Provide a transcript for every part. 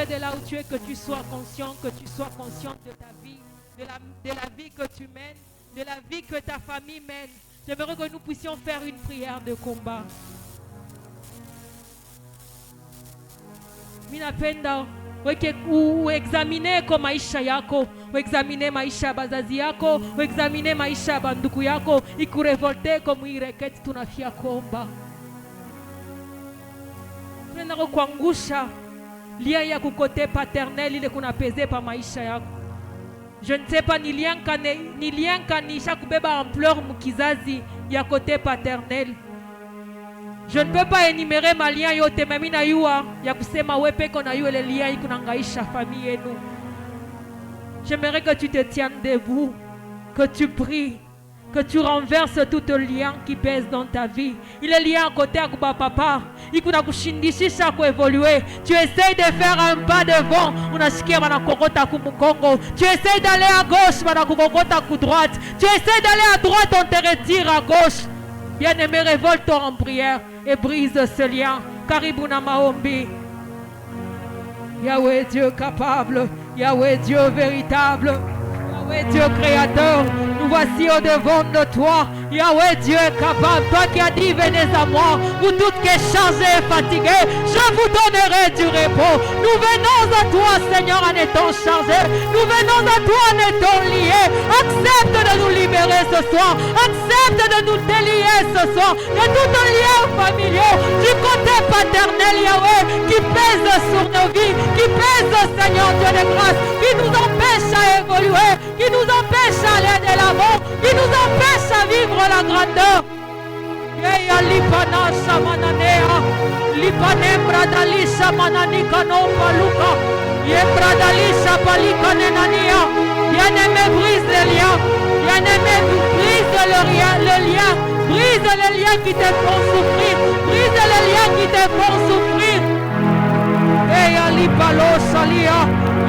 J'aimerais de là où tu es que tu sois conscient de ta vie, de la vie que tu mènes, de la vie que ta famille mène. J'aimerais que nous puissions faire une prière de combat. Minapenda uexamine kwa maisha yako, uexamine maisha ya bazazi yako, uexamine maisha ya banduku yako, ikurevolte kwa ireketi. Tunafia kuomba, tunaenda kuangusha lien ya kukote paternel ile kuna peze pa maisha yako. Je ne sais pas ni lien kanisha kubeba ampleur mukizazi ya kote paternel. Je ne peux pas énumérer ma lien yote, mais mina yua ya kusema wepe kona yua le lien ikunangaisha famille et nous. J'aimerais que tu te tiennes debout, que tu pries, que tu renverses tout lien qui pèse dans ta vie. Il est lié à côté à papa. Il kuna kushindishisha kuévoluer. Tu essayes de faire un pas devant, unashikia banakokota kumukongo. Tu essayes d'aller à gauche, banakokota ku droite. Tu essayes d'aller à droite, on te retire à gauche. Bien-aimé, révolte-toi en prière et brise ce lien. Karibuna maombi. Yahweh Dieu capable, Yahweh Dieu véritable, Yahweh Dieu créateur, nous voici au devant de toi. Yahweh Dieu est capable, toi qui as dit venez à moi, vous toutes qui êtes chargés et fatigués, je vous donnerai du repos. Nous venons à toi Seigneur en étant chargés, nous venons à toi en étant liés. Accepte de nous libérer ce soir, accepte de nous délier ce soir de tout lien familial du côté paternel Yahweh qui pèse sur nos vies, qui pèse Seigneur Dieu de grâce, qui nous empêche à évoluer, qui nous empêche à aller de l'avant, qui nous empêche à vivre la grandeur. Yeya lipana shamananea, lipanembra dalisha mananika no paluka, yembra dalisha palika nenania. Bien-aimé, brise les liens, bien-aimé, brise le lien, brise les liens qui te font souffrir, brise les liens qui te font souffrir. Yeya lipalo shalia,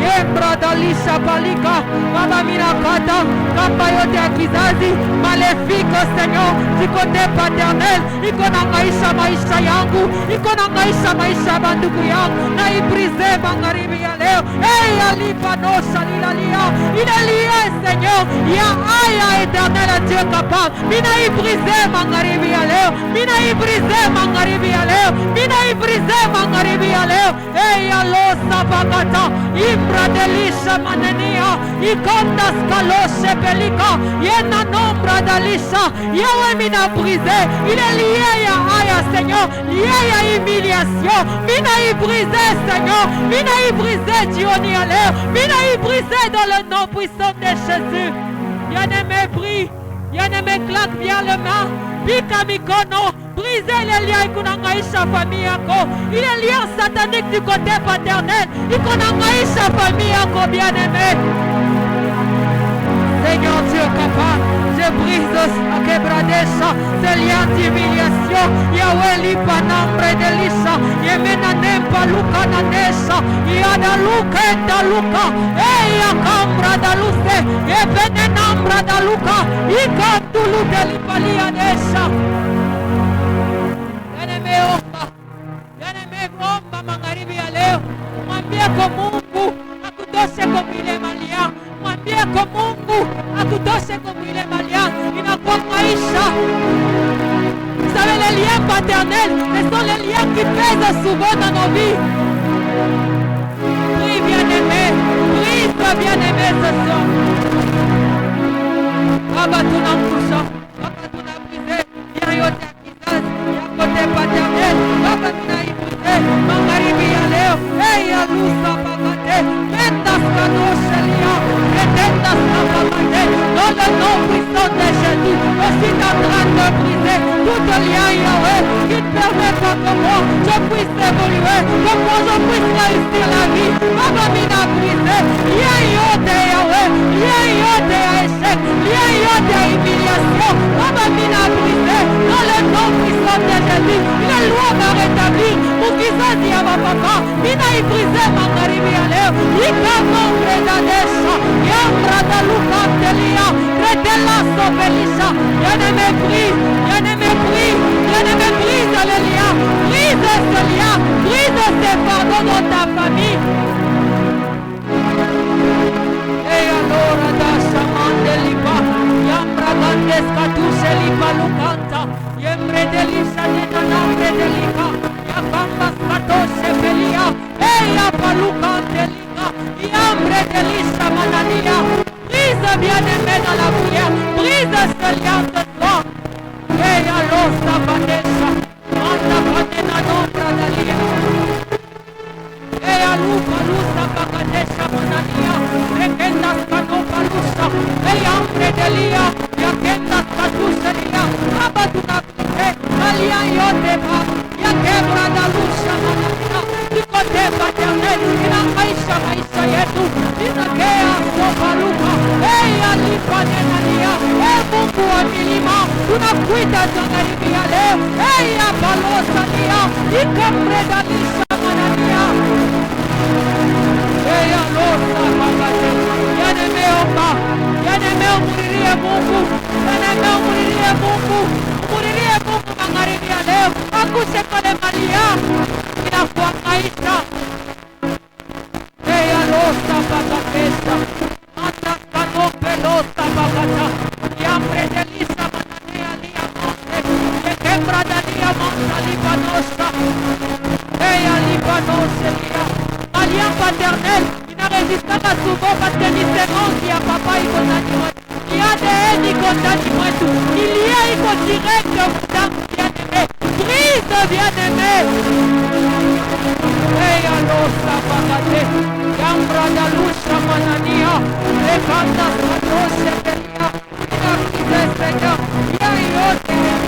yembra dalisha palika, baba minakata, kamba yote ya kizazi, maléfique Seigneur, du côté paternel, iko nangaisha maisha yangu, iko nangaisha maisha bandugu yangu, na ibrise magharibi ya leo. Hey, alipanosha lilalia, il est lié Seigneur, ya aya éternel Dieu capable, mina ibrise magharibi ya leo, mina ibrise magharibi ya leo, mina ibrise magharibi ya leo. Hey, alo sabagata, Ibradelisha manenia, ikonda skaloshe pelika, yena nombra dalisha, Yahweh mina brisé, il est lié ya aya Seigneur, lié ya humiliation, mina y brisé Seigneur, mina y brisé Dioni à l'air, mina y brisé dans le nom puissant de Jésus. Bien-aimé prie, bien-aimé claque bien le main, pika mikono, briser les liens ikunangaisha famille yako. Il est lien satanique du côté paternel, ikunangaisha famille yako bien-aimé. Seigneur Dieu capable, je brise à quebradesha ces liens d'humiliation. Yahweh lipanambre delisha, yemena nempa luka nanesha, yada luka enda luka, eya kambra daluse, yebene nambra daluka, ikandulu delipalia desha. Bien-aimé, omba magharibi ya leo, mwambie kwa Mungu akutoshe kwa mwile malia, mwambie kwa Mungu akutoshe kwa mwile malia, inakuwa maisha. Vous savez, les liens paternels, ce sont les liens qui pèsent souvent dans nos vies. Prie bien-aimé, prie-toi bien-aimé ce soir. Baba tunamkusha, Baba tunabrise, ya yote ya kizazi, ya kote paternel, Baba tunaibuse, magharibi ya leo, hey ya lusa bagate, mendas kanoshelia, pretendas kabagate, dans le nom puissant de Jésus, je suis en train de briser tout lien Yahweh, qui ne permet pas que moi, je puisse évoluer, que moi je puisse réussir la vie. Baba mina brisé, lien yote Yahweh, lien yote ya échec, lien yote ya humiliation, Baba mina brisé, dans le nom puissant de Jésus, la loi m'a rétabli, mukizazi ya papa, mina brisé magharibi ya leo, ikamombre dadesha, yambra daluka telia, retela sobelisha, bien-aimé prie, bien-aimé prie, bien-aimé brise le lien, brise ce lien, brise ces pardons dans ta famille. Yambre delika, yakamba skatoshe belia, eya paluka delika, yambre delisa manania. Brise bien-aimé dans la prière, brise ce lien ce soir. Eya losa vanessa, manda vanena nombra dalia. Eya lupa lusa bakadesha manania, rekenda skano palusa, eya ambre delia, yakenda skatusha lia, aba tunapite, alia yote ba, yakebra da lusa manania, ikote paternel, ina maisha yetu, inakea sopaluka, eya lipa nenalia, Mungu wa milima, tunakuita tunakaribia leo, eya balosa lia, ikamreda lisha manania. Eya losa bagate, yanemeomba, yanemeomuririe Mungu, yanemeomuririe Mungu, muririe Mungu magharibi ya leo, akuse kwenye mali yako, inakuangaisha. Eya losa bagatesa, anda kanope losa bagata, yambre delisa mananea lia monte, yekembra dalia monta libanosa, eya libanose lia. Lien paternel, il n'a résisté pas souvent parce que ni c'est bon qui a papa, il faut t'animer. Il y a des haines, il faut t'animer tout. Il y a, il faut direct que vous bien-aimé. Brise bien-aimé. Et alors, ça va rater. Yambra dalusha manania. Les bandas patroche belia. Il a brisé Seigneur. Il a yote Seigneur.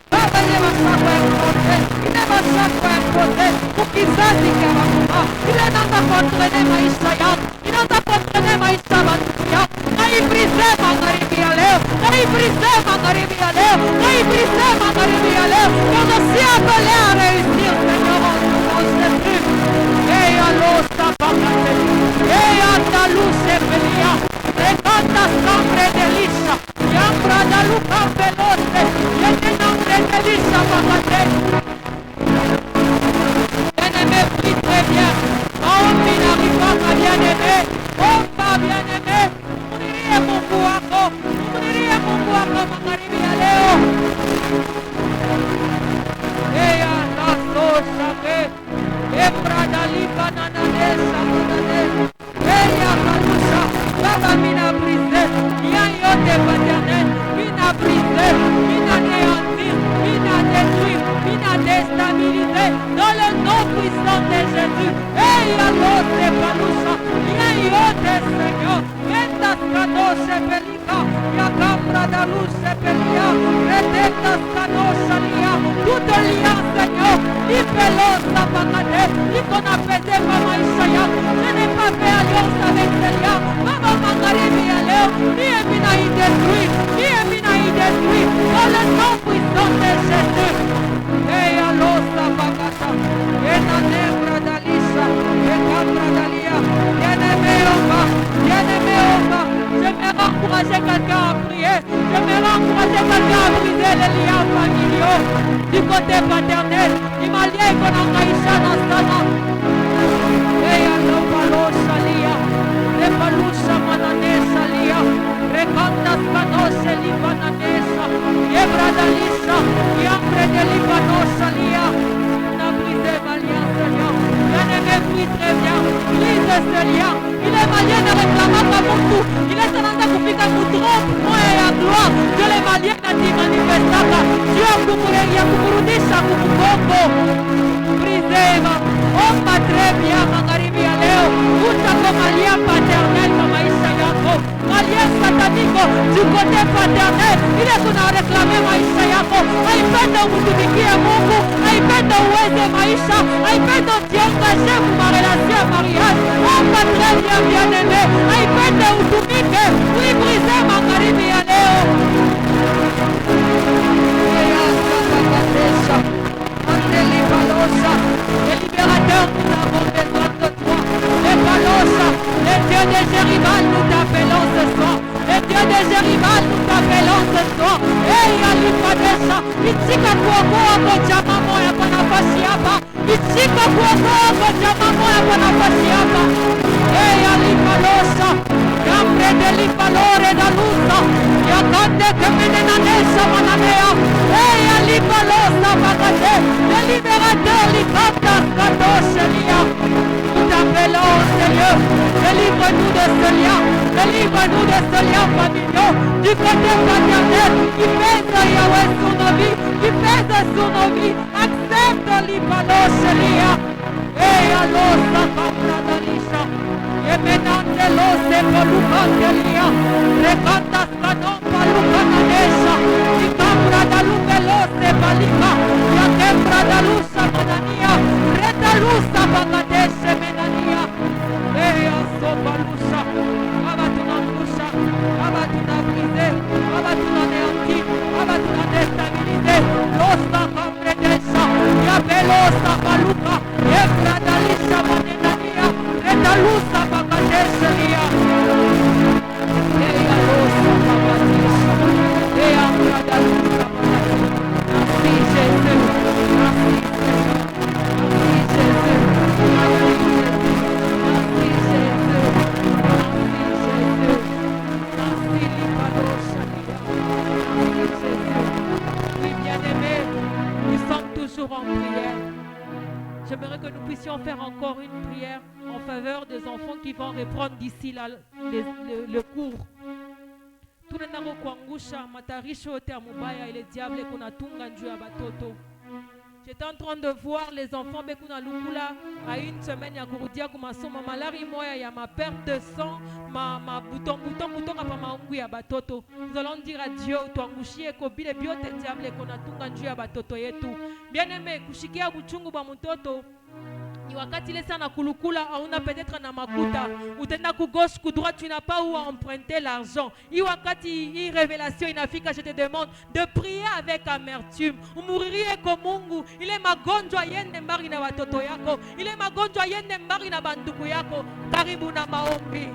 Baba ne va savoir côté. Il ne va savoir côté. Pour qu'il sache qu'il va pas. Il est dans ta contre maisha yako. Il est dans ta contre maisha bantuya. Naibrise magharibi ya leo. Naibrise magharibi ya leo. Naibrise magharibi ya leo. Quand on s'y appelé à réussir, Seigneur, on ne sait plus. Et alors ça va passer. Et andaluce belia. Recanta sangre de lisa. Yambra daluca veloce. Yete nombre de lisa va passer. Bien-aimé, prie très bien. Oh, minaribaka bien-aimé. Oh, pas bien-aimé. Munirie Mungu wako. Munirie Mungu wako magharibi ya leo. Eya naso shake. Ebra daliba nananesa nananesa. Eya kalusha. Baba mina brise. Bien yote paternel. Mina brise. Mina néantir. Mina détruire. Mina déstabiliser. Dans le nom puissant de Jésus. Eya lote palusha. Bien yote Seigneur. Vendas kadoshe pelika. Yakambra dalushe pelia. Retendas kadoshe lia. Tout lien Seigneur. Lipelosa pakate. Qu'on a pété par maisha yako. Je n'ai pas fait alliance avec ces liens. Baba magharibi ya leo. Niye mina y détruire. Niye mina y détruire. Dans le nom puissant de Jésus. Eya losa pakata. Ena nebra dalisha. Ekambra dalia. Bien-aimé Oba. Bien-aimé Oba. J'aimerais encourager quelqu'un à prier. J'aimerais encourager quelqu'un à briser les liens familiaux. Du côté paternel. Imalia ikonangaisha na sana. Eya no palosha lia. Le palusha mananesa lia. Rekanda skanoshe libananesa. Ebra dalisha. Yambre de libanosha lia. On a brisé ma lien, Seigneur. Bien-aimé, prie très bien. Brise ce lien. Il est malien de réclamer pas pour tout. Il est en train de kufika kutrompe. Moi et à gloire. Que les maliens n'ont manifestaka. Dieu a kukurudisha kukugongo. Briseva. Omba très bien magharibi ya leo. Utako malien paternel kwa maisha yako. Malien sataniko du côté paternel. Ile kuna reklame maisha yako. Haipenda umutumikie Mungu. Haipenda uweze maisha. Haipenda ujiengaje kwa relation ya mariage. Omba très bien bien-aimé. Haipenda utumike. Uibrise magharibi ya leo. Le libérateur, nous avons besoin de toi. Les Balosa, les dieux des Jérimal, nous t'appelons ce soir. Les dieux des Jérimal, nous t'appelons ce soir. Hey, Alipadesa, itika kuokoa kwa chama moya kwa nafasi hapa. Itika kuokoa kwa chama moya kwa nafasi hapa. Hey, Alipalosa, Yambre de Lipalore da Lusa, Yakande Kemenenanesa Mananea. Hey, Libalosa Bagate, le libérateur, Likandas Kadosh Elia. Nous t'appelons, Seigneur, délivre-nous de ce lien, délivre-nous de ce lien familial, du côté paternel qui pèse, Yahweh, sur nos vies, qui pèse sur nos vies. Accepte Libalosa Elia. Et alors, ça va Dalisha. Et maintenant, l'os est pour Lucandelia. Recantas canon par Lucananesha. Y cambra da lupelos de Palika. Ya quebra da lusa manania. Reta lusa pagadeshe menania. Eya sopa lusa. Abatuna lusa. Abatuna brise. Abatuna neanti. Abatuna destabilize. Losa cambredesha. Ya pelosa paluca. Ebra da lisha manenania. Reta lusa pagadeshe lia. Eya lusa pagadesha. Eya da lusa pagadesha. Merci Jésus. Merci Jésus. En prière. J'aimerais que nous puissions faire encore une prière en faveur des enfants qui vont reprendre d'ici le cours. Tunataka kuangusha matarisho yote ya mubaya ile diable kunatunga njuu ya batoto. J'étais en train de voir les enfants bekuna lukula à une semaine ya kurudia kumasomo malari moya ya ma perte de sang ma bouton kapa maungu ya batoto. Nous allons dire à Dieu tuangushie ko bile biote diable kunatunga njuu ya batoto yetu. Bien-aimé kushikia buchungu ba mtoto ni wakati ile sana kulukula hauna peut-être na makuta utenda ku gauche ku droite tu n'as pas où emprunter l'argent. I wakati hii révélation inafika, je te demande de prier avec amertume. Umuririe ko Mungu ile magonjwa yende mbali na watoto yako, ile magonjwa yende mbali na banduku yako. Karibu na maombi.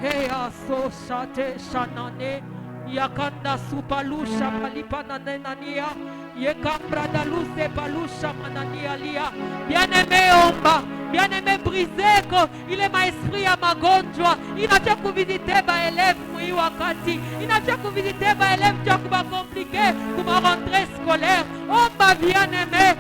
Heya so shate shanane yakanda supalusha palipana nenania. Yekambra daluse palusha manania lia. Bien-aimé omba, bien-aimé brisé ko ile maesprit ya magonjwa inacha kuvisite ba élève mwi wakati inacha kuvisite ba élève cha kuba compliqué kuma rentrée scolaire. Omba bien-aimé,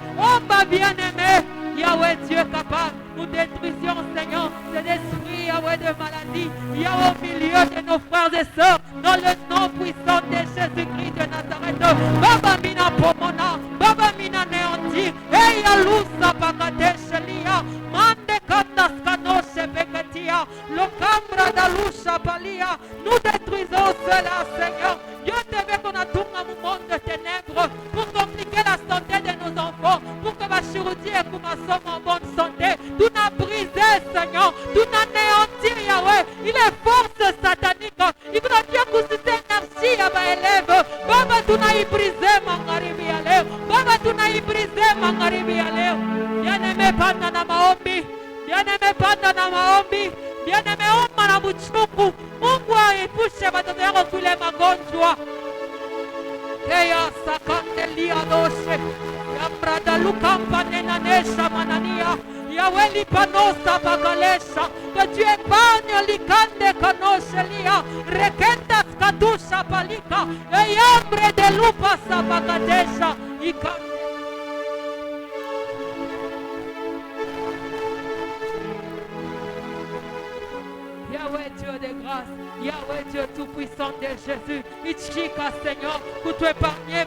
Yahweh Dieu capable. Nous détruisions, Seigneur, cet esprit, Yahweh, de maladie, Yahweh, au milieu de nos frères et sœurs, dans le nom puissant de Jésus-Christ de Nazareth. Baba mina pomona, Baba mina néantir, et Yalousa Bagadesh Lia, Mande Kandas Kanoshe Beketia, le Cambra d'Alusha Palia. Nous détruisons cela, Seigneur. Dieu te veut qu'on a tout un monde de ténèbres pour compliquer la santé de nos enfants, pour que ma chirurgie et que ma somme en bonne santé. Tu n'as brisé, Seigneur. Tu n'as néanti, Yahweh. Il est force satanique. Il faut dire que c'est énergie à ma élève. Baba, tu n'as brisé, Mangaribi Aleo. Baba, tu n'as brisé, Mangaribi Aleo. Bien-aimé, Pandana Maombi. Bien-aimé, Pandana Maombi. Bien-aimé, Omana Muchuku. Mungu aepushe watoto yako kule magonjwa. Eya sakandelia doshe. Yambrada lukampa nenanesha manania. Yaweli panosa bagalesha. Que tu épargnes likande kanoshelia. Rekenda skadusha palika. Eyambre de lupa sabagadesha. Ikande. Yahweh Dieu de grâce, Yahweh Dieu tout-puissant de Jésus, Ichika Seigneur, pour te épargner,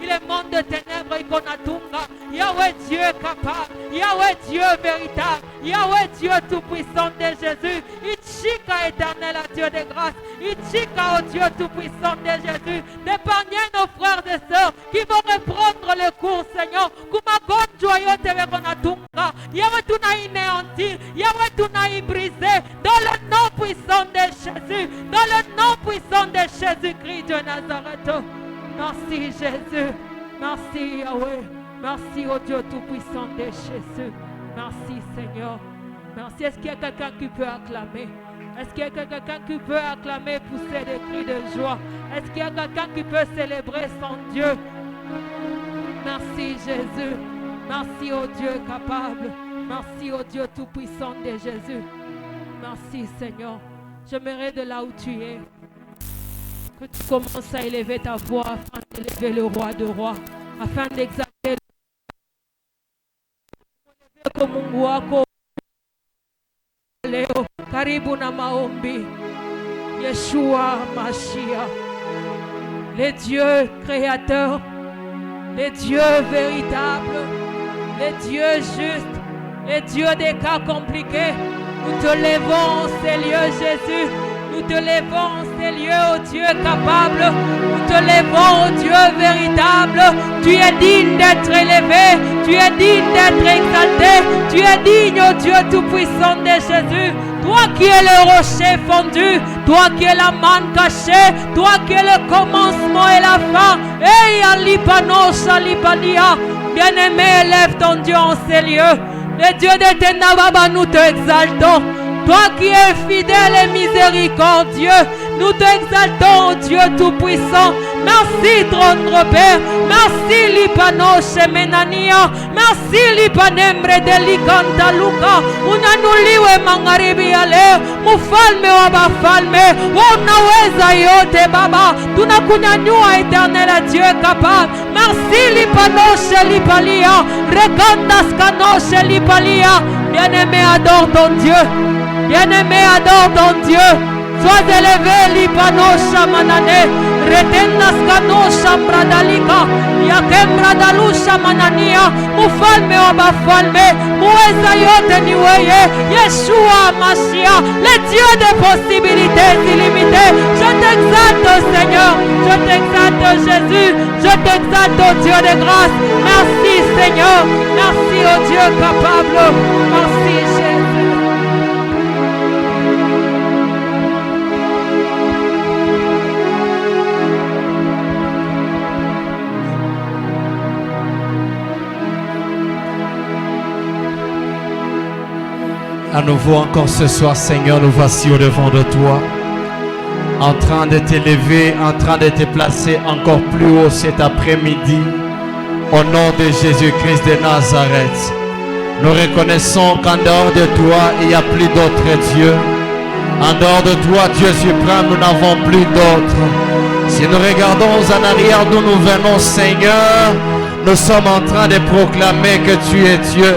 il est monde de ténèbres et qu'on a tunga. Yahweh Dieu capable, Yahweh Dieu véritable, Yahweh Dieu tout-puissant de Jésus, Ichika éternel à Dieu de grâce, Ichika au Dieu tout-puissant de Jésus, d'épargner nos frères et sœurs qui vont reprendre le cours, Seigneur, Kumagonjwa yote wekona tunga, Yahweh tu n'as inéanti, Yahweh tu n'as brisé, dans le nom puissant de Jésus, dans le nom puissant de Jésus-Christ de Nazareth. Merci Jésus, merci Yahweh, merci au Dieu tout-puissant de Jésus, merci Seigneur, merci. Est-ce qu'il y a quelqu'un qui peut acclamer? Est-ce qu'il y a quelqu'un qui peut acclamer, pousser des cris de joie? Est-ce qu'il y a quelqu'un qui peut célébrer son Dieu? Merci Jésus, merci au Dieu capable, merci au Dieu tout-puissant de Jésus, merci Seigneur. J'aimerais de là où tu es, Que tu commences à élever ta voix afin d'élever le roi de rois, afin d'exalter kwa Mungu wako leo. Karibu na maombi. Yeshua Mashiach, les dieux créateurs, les dieux véritables, les dieux justes, les dieux des cas compliqués. Nous te levons, ces lieux, Jésus. Nous te levons, ces lieux, ô Dieu capable. Nous te levons, ô Dieu véritable. Tu es digne d'être élevé. Tu es digne d'être exalté. Tu es digne, ô Dieu tout-puissant de Jésus. Toi qui es le rocher fondu. Toi qui es la manne cachée. Toi qui es le commencement et la fin. Hey, Alipanos, Alipania. Bien-aimé, élève ton Dieu en ces lieux. Le Dieu de Tenababa, nous te exaltons. Toi qui es fidèle et miséricordieux, nous t'exaltons, Dieu Tout-Puissant. Merci, trône Père. Merci, Lipano Shemenania. Merci, Lipanembre de Likanta Luka. Unanuliwe magharibi ya leo. Mfalme wa bafalme. Unaweza yote Baba. Tunakunyanyua éternel Dieu capable. Merci, Lipano Shelipalia. Rekandas Kano Shelipalia. Bien-aimé, adore ton Dieu. Bien-aimé, adore ton Dieu. Sois élevé, Lipano Shamanane. Retendas Kano Shambradalika. Yakembra Dalusha Manania. Mufalme wa bafalme. Muweza yote ni weye. Yeshua Mashiach. Le Dieu des possibilités illimitées. Je t'exalte, Seigneur. Je t'exalte, Jésus. Je t'exalte, Dieu de grâce. Merci, Seigneur. Merci, au Dieu capable. Merci, Jésus. À nouveau encore ce soir, Seigneur, nous voici au devant de toi, en train de t'élever, en train de te placer encore plus haut cet après-midi, au nom de Jésus-Christ de Nazareth. Nous reconnaissons qu'en dehors de toi, il n'y a plus d'autres dieux. En dehors de toi, Dieu suprême, nous n'avons plus d'autres. Si nous regardons en arrière d'où nous venons, Seigneur, nous sommes en train de proclamer que tu es Dieu.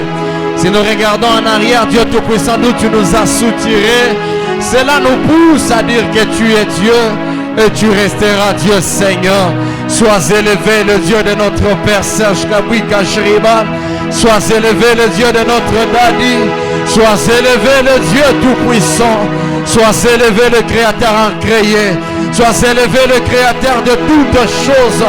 Si nous regardons en arrière, Dieu Tout-Puissant, d'où tu nous as soutirés, cela nous pousse à dire que tu es Dieu et tu resteras Dieu, Seigneur. Sois élevé, le Dieu de notre Père Serge Kabouika Shriban. Sois élevé, le Dieu de notre Dadi. Sois élevé, le Dieu Tout-Puissant. Sois élevé, le Créateur incréé. Sois élevé, le Créateur de toutes choses.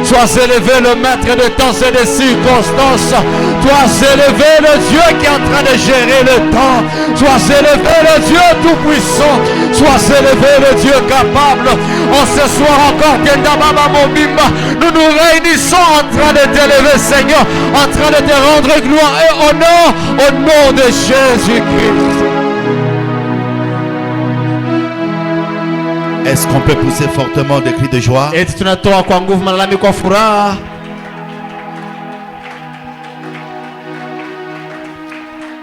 Sois élevé, le Maître de temps et des circonstances. Sois élevé, le Dieu qui est en train de gérer le temps. Sois élevé, le Dieu tout-puissant. Sois élevé, le Dieu capable. En ce soir encore, nous nous réunissons en train de t'élever, Seigneur, en train de te rendre gloire et honneur au nom de Jésus-Christ. Est-ce qu'on peut pousser fortement des cris de joie?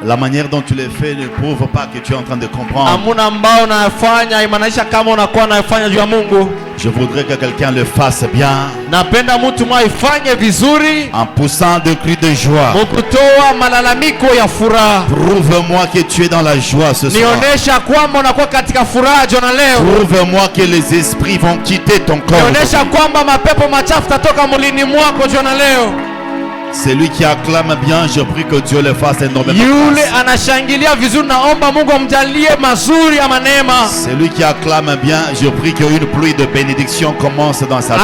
La manière dont tu les fais ne prouve pas que tu es en train de comprendre. Je voudrais que quelqu'un le fasse bien. En poussant des cris de joie. Prouve-moi que tu es dans la joie ce soir. Prouve-moi que les esprits vont quitter ton corps. Celui qui acclame bien, je prie que Dieu le fasse énormément. Celui qui acclame bien, je prie qu'une pluie de bénédiction commence dans sa vie.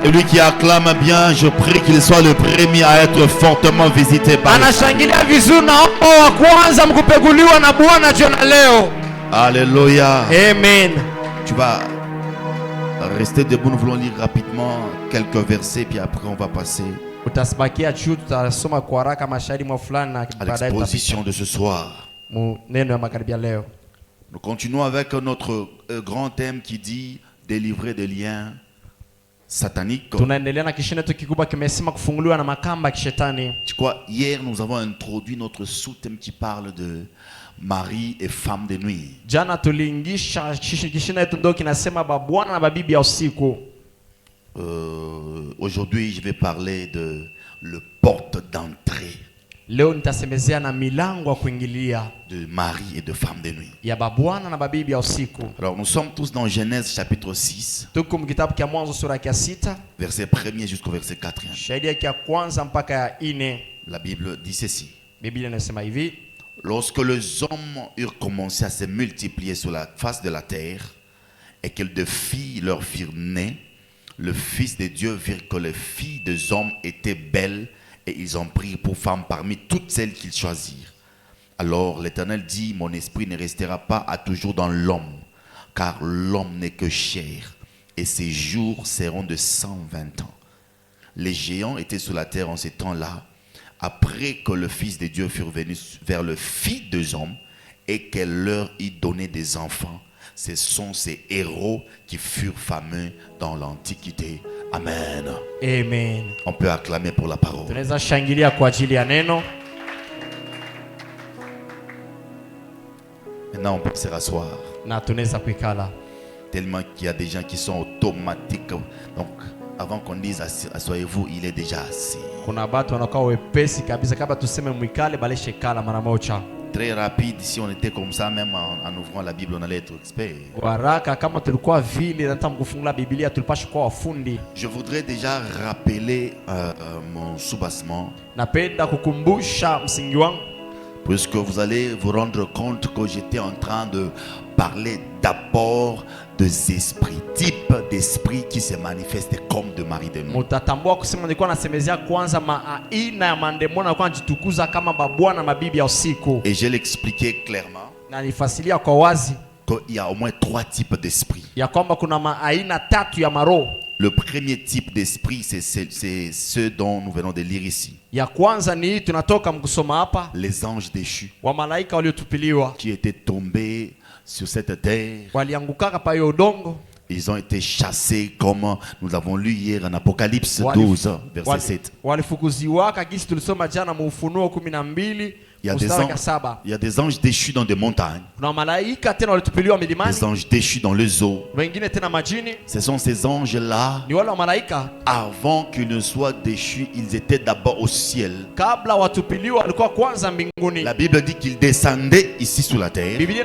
Celui qui acclame bien, je prie qu'il soit le premier à être fortement visité par Alléluia. Amen. Tu vas rester debout, nous voulons lire rapidement quelques versets, puis après on va passer à l'exposition de ce soir. Nous continuons avec notre grand thème qui dit délivrer des liens satanique. Tunaendelea na kishindo kikubwa kimesema kufunguliwa na makamba ya kishetani. Tu vois, hier nous avons introduit notre sous-thème qui parle de mari et femme de nuit. Jana tuliingisha kishindo yetu ndio kinasema babwana na babibi ya usiku. Aujourd'hui, je vais parler de le porte d'entrée. Leo nitasemezea na milango ya kuingilia de mari et de femme de nuit. ya babwana na babibi ya usiku. Alors nous sommes tous dans Genèse chapitre 6. Tuko mkitabu kia Mwanzo sura ya 6, verset 1er jusqu'au verset 4. shahidi ya kwanza mpaka ya 4. La Bible dit ceci. Biblia inasema hivi: Lorsque les hommes eurent commencé à se multiplier sur la face de la terre et que de filles leur firent nées, le Fils de Dieu vit que les filles des hommes étaient belles et ils en prirent pour femmes parmi toutes celles qu'ils choisirent. Alors l'Éternel dit: mon esprit ne restera pas à toujours dans l'homme, car l'homme n'est que chair et ses jours seront de 120 ans. Les géants étaient sur la terre en ces temps-là, après que le Fils de Dieu fut venu vers le Fils des hommes et qu'elle leur y donnait des enfants. Ce sont ces héros qui furent fameux dans l'Antiquité. Amen. Amen. On peut acclamer pour la parole. Tunaweza shangilia kwa ajili ya neno. Maintenant, on peut se rasseoir. Na tunaweza kuikala. Tellement qu'il y a des gens qui sont automatiques. Donc, avant qu'on dise asseyez-vous, il est déjà assis. Kuna watu wanakuwa wepesi kabisa kabla tuseme mwikale baleshe kala mara moja. Très rapide, si on était comme ça, même en ouvrant la Bible, on allait être expert. Waraka kama tulikuwa vile na hata mkufungula Biblia tulipasha kuwa wafundi. Je voudrais déjà rappeler mon soubassement. Napenda kukumbusha msingi wangu, puisque vous allez vous rendre compte que j'étais en train de parler d'abord des esprits, type d'esprit qui se manifestent comme de mari de nuit. Mutatambua kusema nilikuwa nasemezea kwanza aina ya mandemona kwa jitukuza kama babwana mabibi ya usiku. Et je l'expliquais clairement. Na nifasilia kwa wazi qu'il y a au moins 3 types d'esprits. Ya kwamba kuna aina 3 ya maroho. Le premier type d'esprit, c'est ceux dont nous venons de lire ici. Ya kwanza ni tunatoka mkusoma hapa, les anges déchus, wa malaika waliotupiliwa, qui étaient tombés sur cette terre. Waliangukaka pa udongo. Ils ont été chassés comme nous l'avons lu hier en Apocalypse 12 verset 7. Walifukuziwaka gisi tulisoma jana mu Ufunuo 12. Il y a des anges déchus dans des montagnes. Des anges déchus dans les eaux. Ce sont ces anges-là, avant qu'ils ne soient déchus, ils étaient d'abord au ciel. La Bible dit qu'ils descendaient ici sur la terre. Ils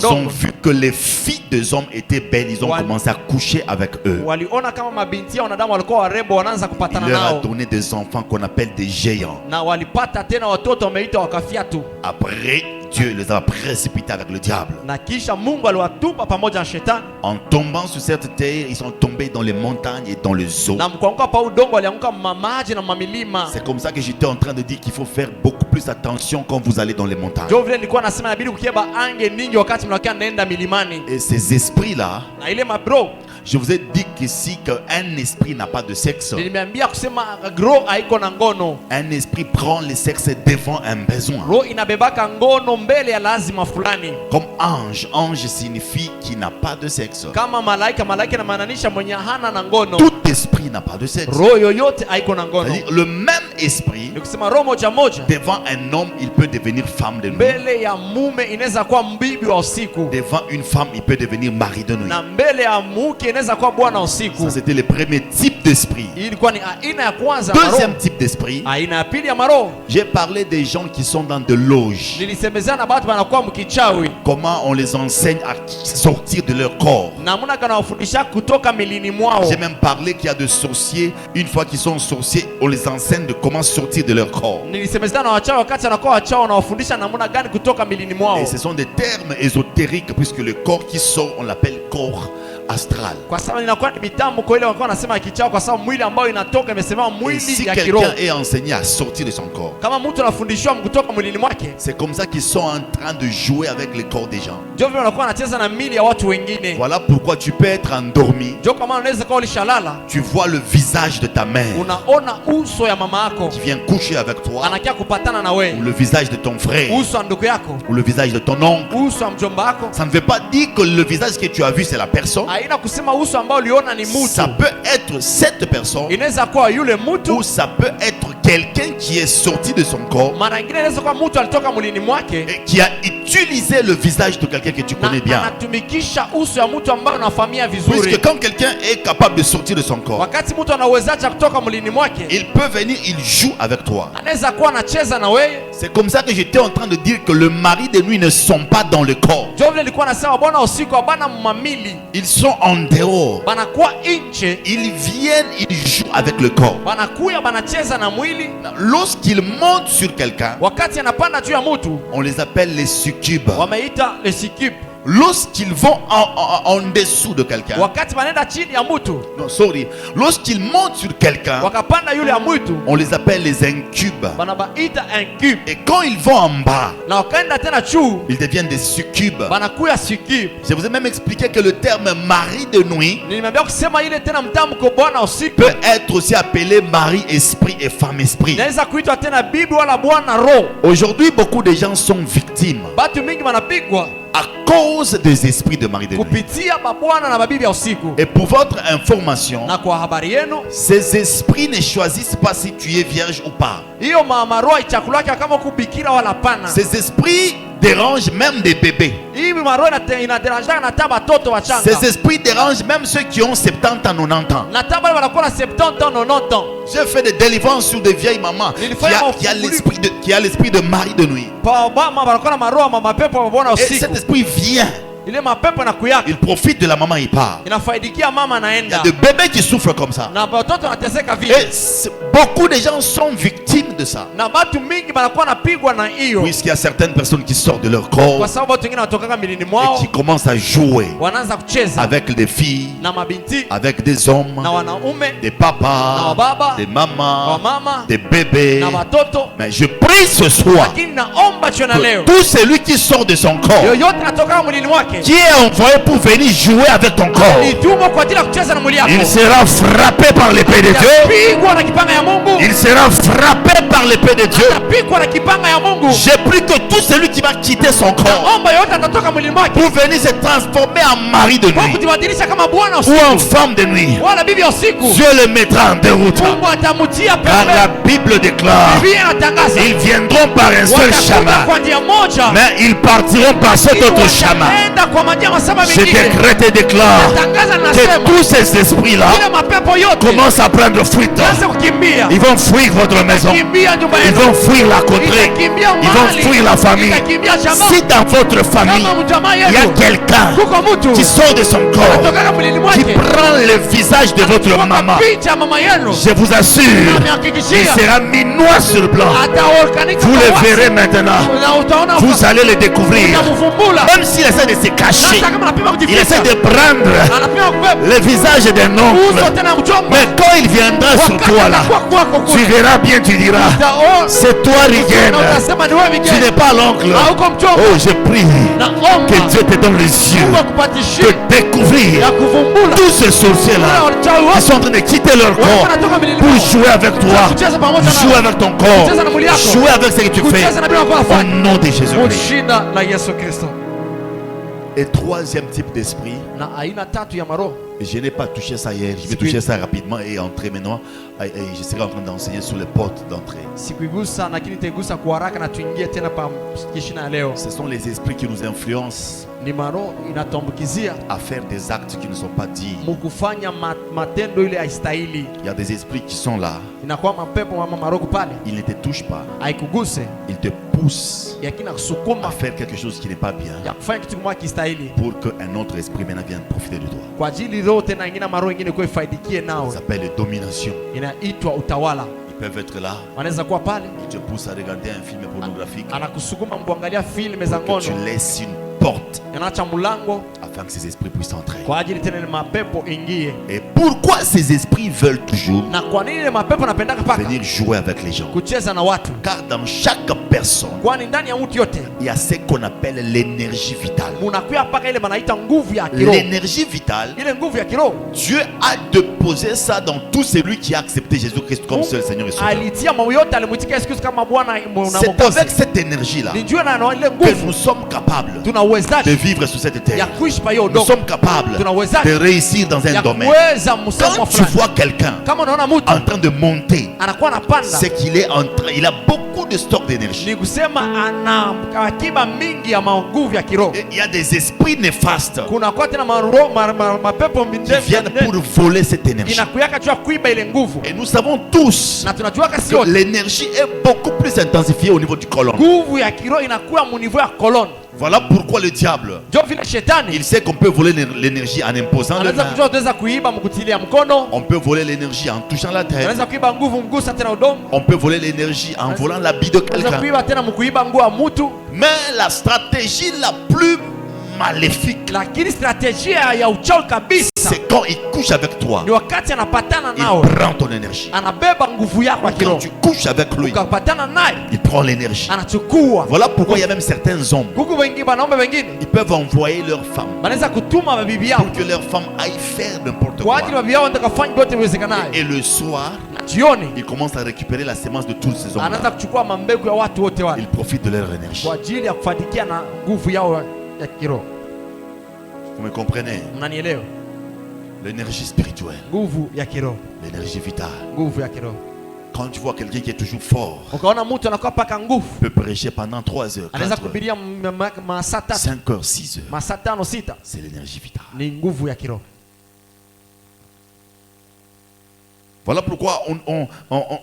ont vu que les filles des hommes étaient belles. Ils ont commencé à coucher avec eux. Il leur a donné des enfants qu'on appelle des géants. Après, Dieu les a précipités avec le diable. En tombant sur cette terre, ils sont tombés dans les montagnes et dans les eaux. C'est comme ça que j'étais en train de dire qu'il faut faire beaucoup plus attention quand vous allez dans les montagnes. Et ces esprits-là, je vous ai dit qu'ici qu'un esprit n'a pas de sexe. Un esprit prend le sexe devant un besoin. Comme ange, ange signifie qu'il n'a pas de sexe. Tout esprit n'a pas de sexe. C'est-à-dire, le même esprit, devant un homme, il peut devenir femme de nuit. Devant une femme, il peut devenir mari de nuit. Ça, c'était le premier type d'esprit. Deuxième type d'esprit, j'ai parlé des gens qui sont dans de loges. Comment on les enseigne à sortir de leur corps. J'ai même parlé qu'il y a des sorciers. Une fois qu'ils sont sorciers, on les enseigne de comment sortir de leur corps. Et ce sont des termes ésotériques, puisque le corps qui sort, on l'appelle corps astral. Et si quelqu'un est enseigné à sortir de son corps, c'est comme ça qu'ils sont en train de jouer avec le corps des gens. Voilà pourquoi tu peux être endormi. Tu vois le visage de ta mère qui vient coucher avec toi, ou le visage de ton frère, ou le visage de ton oncle. Ça ne veut pas dire que le visage que tu as vu c'est la personne. haina kusema uso ambao uliona ni mtu. Ça peut être cette personne Inaweza kuwa yule mtu, ou ça peut être quelqu'un qui est sorti de son corps mara nyingine inaweza kuwa mtu alitoka mwilini mwake et qui a utilisé le visage de quelqu'un que tu connais na bien. anatumikisha uso ya mtu ambaye unafahamia vizuri. Puisque quand quelqu'un est capable de sortir de son corps, Wakati mtu anauwezaje kutoka mwilini mwake, il peut venir, il joue avec toi. anaweza kuwa anacheza na wewe. C'est comme ça que j'étais en train de dire que le mari de nuit ne sont pas dans le corps. Ndio vile nilikuwa nasema bwana usiku bana mamili Ils sont en dehors. banakuwa nje, Ils viennent, ils jouent avec le corps. banakuya banacheza na mwili. Lorsqu'ils montent sur quelqu'un, Wakati anapanda juu ya mtu, on les appelle les succubes. wameita les succubes. Lorsqu'ils vont en dessous de quelqu'un, Wakati wanaenda chini ya mtu, non, sorry, lorsqu'ils montent sur quelqu'un, wakapanda yule ya mtu, on les appelle les incubes. banabaita incube. Et quand ils vont en bas, Na wakaenda tena juu, ils deviennent des succubes. banakuya succube. Je vous ai même expliqué que le terme mari de nuit Nilimwambia kusema ile tena mtamko bwana usiku peut être aussi appelé mari esprit et femme esprit. inaweza kuitwa tena bibi wala bwana roho. Aujourd'hui, beaucoup de gens sont victimes Batu mingi wanapigwa à cause des esprits de mari de nuit. kupitia babwana na babibi ya usiku. Et pour votre information, Na kwa habari yenu, ces esprits ne choisissent pas si tu es vierge ou pas. hiyo maroho ichakula yake kama kubikira wala pana. Ces esprits dérangent même des bébés. Hii maroho inaderanja na taba watoto wachanga. Ces esprits dérangent même ceux qui ont 70 ans, 90 ans. Na taba wale wanakuwa na 70 ans, 90 ans. J'ai fait des délivrances sur des vieilles mamans qui a l'esprit de mari de nuit. Pa mama wanakuwa na maroho mama pepo wa bwana Et cet usiku. esprit vient, Ile mapepo inakuyaka. il profite de la maman, il part. Inafaidikia mama Il y a naenda. des bébés qui souffrent comme ça. Na watoto wanateseka vile. Et beaucoup de gens sont victimes de ça. Na watu mingi wanakuwa napigwa na hiyo. Puisqu'il y a certaines personnes qui sortent de leur corps Kwa sababu watu wengine wanatoka milini et mwao, qui commencent à jouer wanaanza kucheza avec des filles, na mabinti avec des hommes, na wanaume des papas, na wababa des mamans, wamama des bébés. na watoto. Mais je prie ce soir Lakini naomba jioni que leo tout celui qui sort de son corps, yoyote anatoka mwilini mwake qui est envoyé pour venir jouer avec ton corps, alitumwa kwa ajili ya kucheza na mwili yako, il sera frappé par l'épée de Dieu. atapigwa na kipanga ya Mungu, Il sera frappé par l'épée de Dieu. atapigwa na kipanga ya Mungu. J'ai pris que tout celui qui va quitter son corps Naomba yoyote atatoka mwilini mwake pour venir se transformer en mari de kwa nuit kujibadilisha kama bwana ou usiku en femme de nuit, wala bibi ya usiku, Dieu le mettra en déroute. Mungu atamutia Car la pembe. Bible déclare, Biblia inatangaza ils viendront par un seul watakuja chemin, kwa njia moja, mais ils partiront par cet lakini autre chemin. wataenda kwa majia masaba Je mengine. décrète et déclare Natangaza que nasema tous ces esprits-là ile mapepo yote commencent à prendre fuite. anze kukimbia, Ils vont fuir votre maison. kimbia nyumba Ils yenu, vont fuir la contrée. itakimbia Ils vont mahali, fuir la famille. itakimbia jamaa. Si dans votre famille, Kama mjamaa il y a yenu quelqu'un kuko mtu qui sort de son corps, anatoka mwilini qui mwake prend le visage de votre maman, picha ya mama yenu, je vous assure, il amehakikishia sera mis noir sur blanc. ataorkanika Vous kwa le wazi. verrez maintenant. Na utaona Vous allez le découvrir. utamfumbula. Même s'il essaie de se cacher, Hata kama anapima il essaie kujificha, de prendre anapima kubeba le visage d'un oncle. uso tena mchomba. Mais quand il viendra sur toi là, Wakati kwako tu kule, verras bien, tu diras, utaona c'est toi na Rigène. utasema ni wewe Tu Miguel. n'es pas l'oncle. Hauko mchomba. Oh, je prie Naomba que Dieu te donne les yeux Mungu akupatishie de découvrir ya kuvumbula tous ces sorciers-là wale wachawi qui wote sont en train de quitter leur corps wanatoka milini pour mwao. jouer avec toi, Kucheza pamoja jouer nao. avec ton corps, Kucheza na mwili yako. jouer avec ce que tu fais. Kucheza na bila kwa Au fanya. nom de Jésus-Christ. Jina la Yesu Kristo. Et troisième type d'esprit, Na aina tatu ya maroho. je n'ai pas touché ça hier, je vais Oui. toucher ça rapidement et entrer maintenant. Et je serai en train d'enseigner sur les portes d'entrée. Sikuigusa lakini nitaigusa kwa haraka na tuingie tena pa kishina ya leo. Ce sont les esprits qui nous influencent Ni maroho inatuambukizia à faire des actes qui ne sont pas dits. mukufanya matendo ile haistahili. Il y a des esprits qui sont là, Inakuwa mapepo mama maroho pale ils ne te touchent pas, haikuguse, ils te poussent yakina à kusukuma faire quelque chose qui n'est pas bien ya kufanya kitu kimoja kistahili pour qu'un autre esprit maintenant vienne profiter de toi. kwa ajili roho tena ingine maroho ingine kwa ifaidikie Ça nao, s'appelle domination. inaitwa utawala. Ils peuvent être là, Wanaweza kuwa pale ils te poussent à regarder un film pornographique anakusukuma kuangalia filme za que ngono, tu laisses une porte anaacha mlango afin que ces esprits puissent entrer. kwa ajili tena ni mapepo ingie. Et Pourquoi ces esprits veulent toujours Na kwa nini ile mapepo napendaka paka venir jouer avec les gens? kucheza na watu? Car dans chaque personne, Kwani ndani ya mtu yote il y a ce qu'on appelle l'énergie vitale. munakuya paka ile banaita nguvu ya kiroho. L'énergie vitale, Ile nguvu ya kiroho Dieu a déposé ça dans tout celui qui a accepté Jésus-Christ comme seul Seigneur et Sauveur. alitia mambo yote, alimwitika Yesu Kristo kama Bwana na C'est Mwokozi. avec cette énergie-là Ni juu na ile que nguvu nous sommes capables tuna de uwezaji vivre sur cette ya terre. kuishi pa hiyo Nous udongo, sommes capables tuna uwezaji de réussir dans un ya domaine. kuweza msemo Quand tu fulani. vois quelqu'un Kama unaona mtu en train de monter, anakuwa anapanda, c'est qu'il est en train, il a beaucoup de stock d'énergie. ni kusema ana akiba mingi ya nguvu ya kiroho. Et il y a des esprits néfastes Kuna kwa tena mapepo qui viennent pour voler cette énergie. inakuyaka juu ya kuiba ile nguvu, Et nous savons tous na tunajua kasi que yote l'énergie est beaucoup plus intensifiée au niveau du colon. nguvu ya kiroho inakuwa muniveau ya koloni. Voilà pourquoi le diable, Ndio vile shetani il sait qu'on peut voler l'énergie en imposant le anaweza main. kujua utaweza kuiba mkutilia mkono, On peut voler l'énergie en touchant la tête. anaweza kuiba nguvu mgusa tena udongo, On peut voler l'énergie en volant l'habit de anaweza quelqu'un. kuiba tena mkuiba nguo ya mtu. Mais la stratégie la plus maléfique, Lakini strategia ya uchawi kabisa c'est quand il couche avec toi, ni wakati anapatana il nao, prend ton énergie. anabeba nguvu yako ya Quand kiroho, tu couches avec lui, ukapatana naye il prend l'énergie. anachukua. Voilà pourquoi il y a même certains hommes, Huku wengine wanaume wengine ils peuvent envoyer leurs femmes wanaweza kutuma mabibi yao pour que leurs femmes aillent faire n'importe kwa quoi. ajili mabibi yao wanataka kufanya vyote viwezekanayo. Et le soir, Jioni ils commencent à récupérer la sémence de tous ces anaanza hommes-là. kuchukua mambegu ya watu wote wale Ils profitent de leur énergie. kwa ajili ya kufanikia na nguvu yao ya kiroho. Vous me comprenez? Mnanielewa? L'énergie spirituelle, Nguvu ya kiroho, l'énergie vitale. nguvu ya kiroho. Quand tu vois quelqu'un qui est toujours fort, Ukaona mtu anakuwa paka nguvu, peut prêcher pendant 3 heures, 4 anaweza heures, kuhubiria masaa 3, 5 heures, 6 heures. masaa 5, 6. C'est l'énergie vitale. Ni nguvu ya kiroho. Voilà pourquoi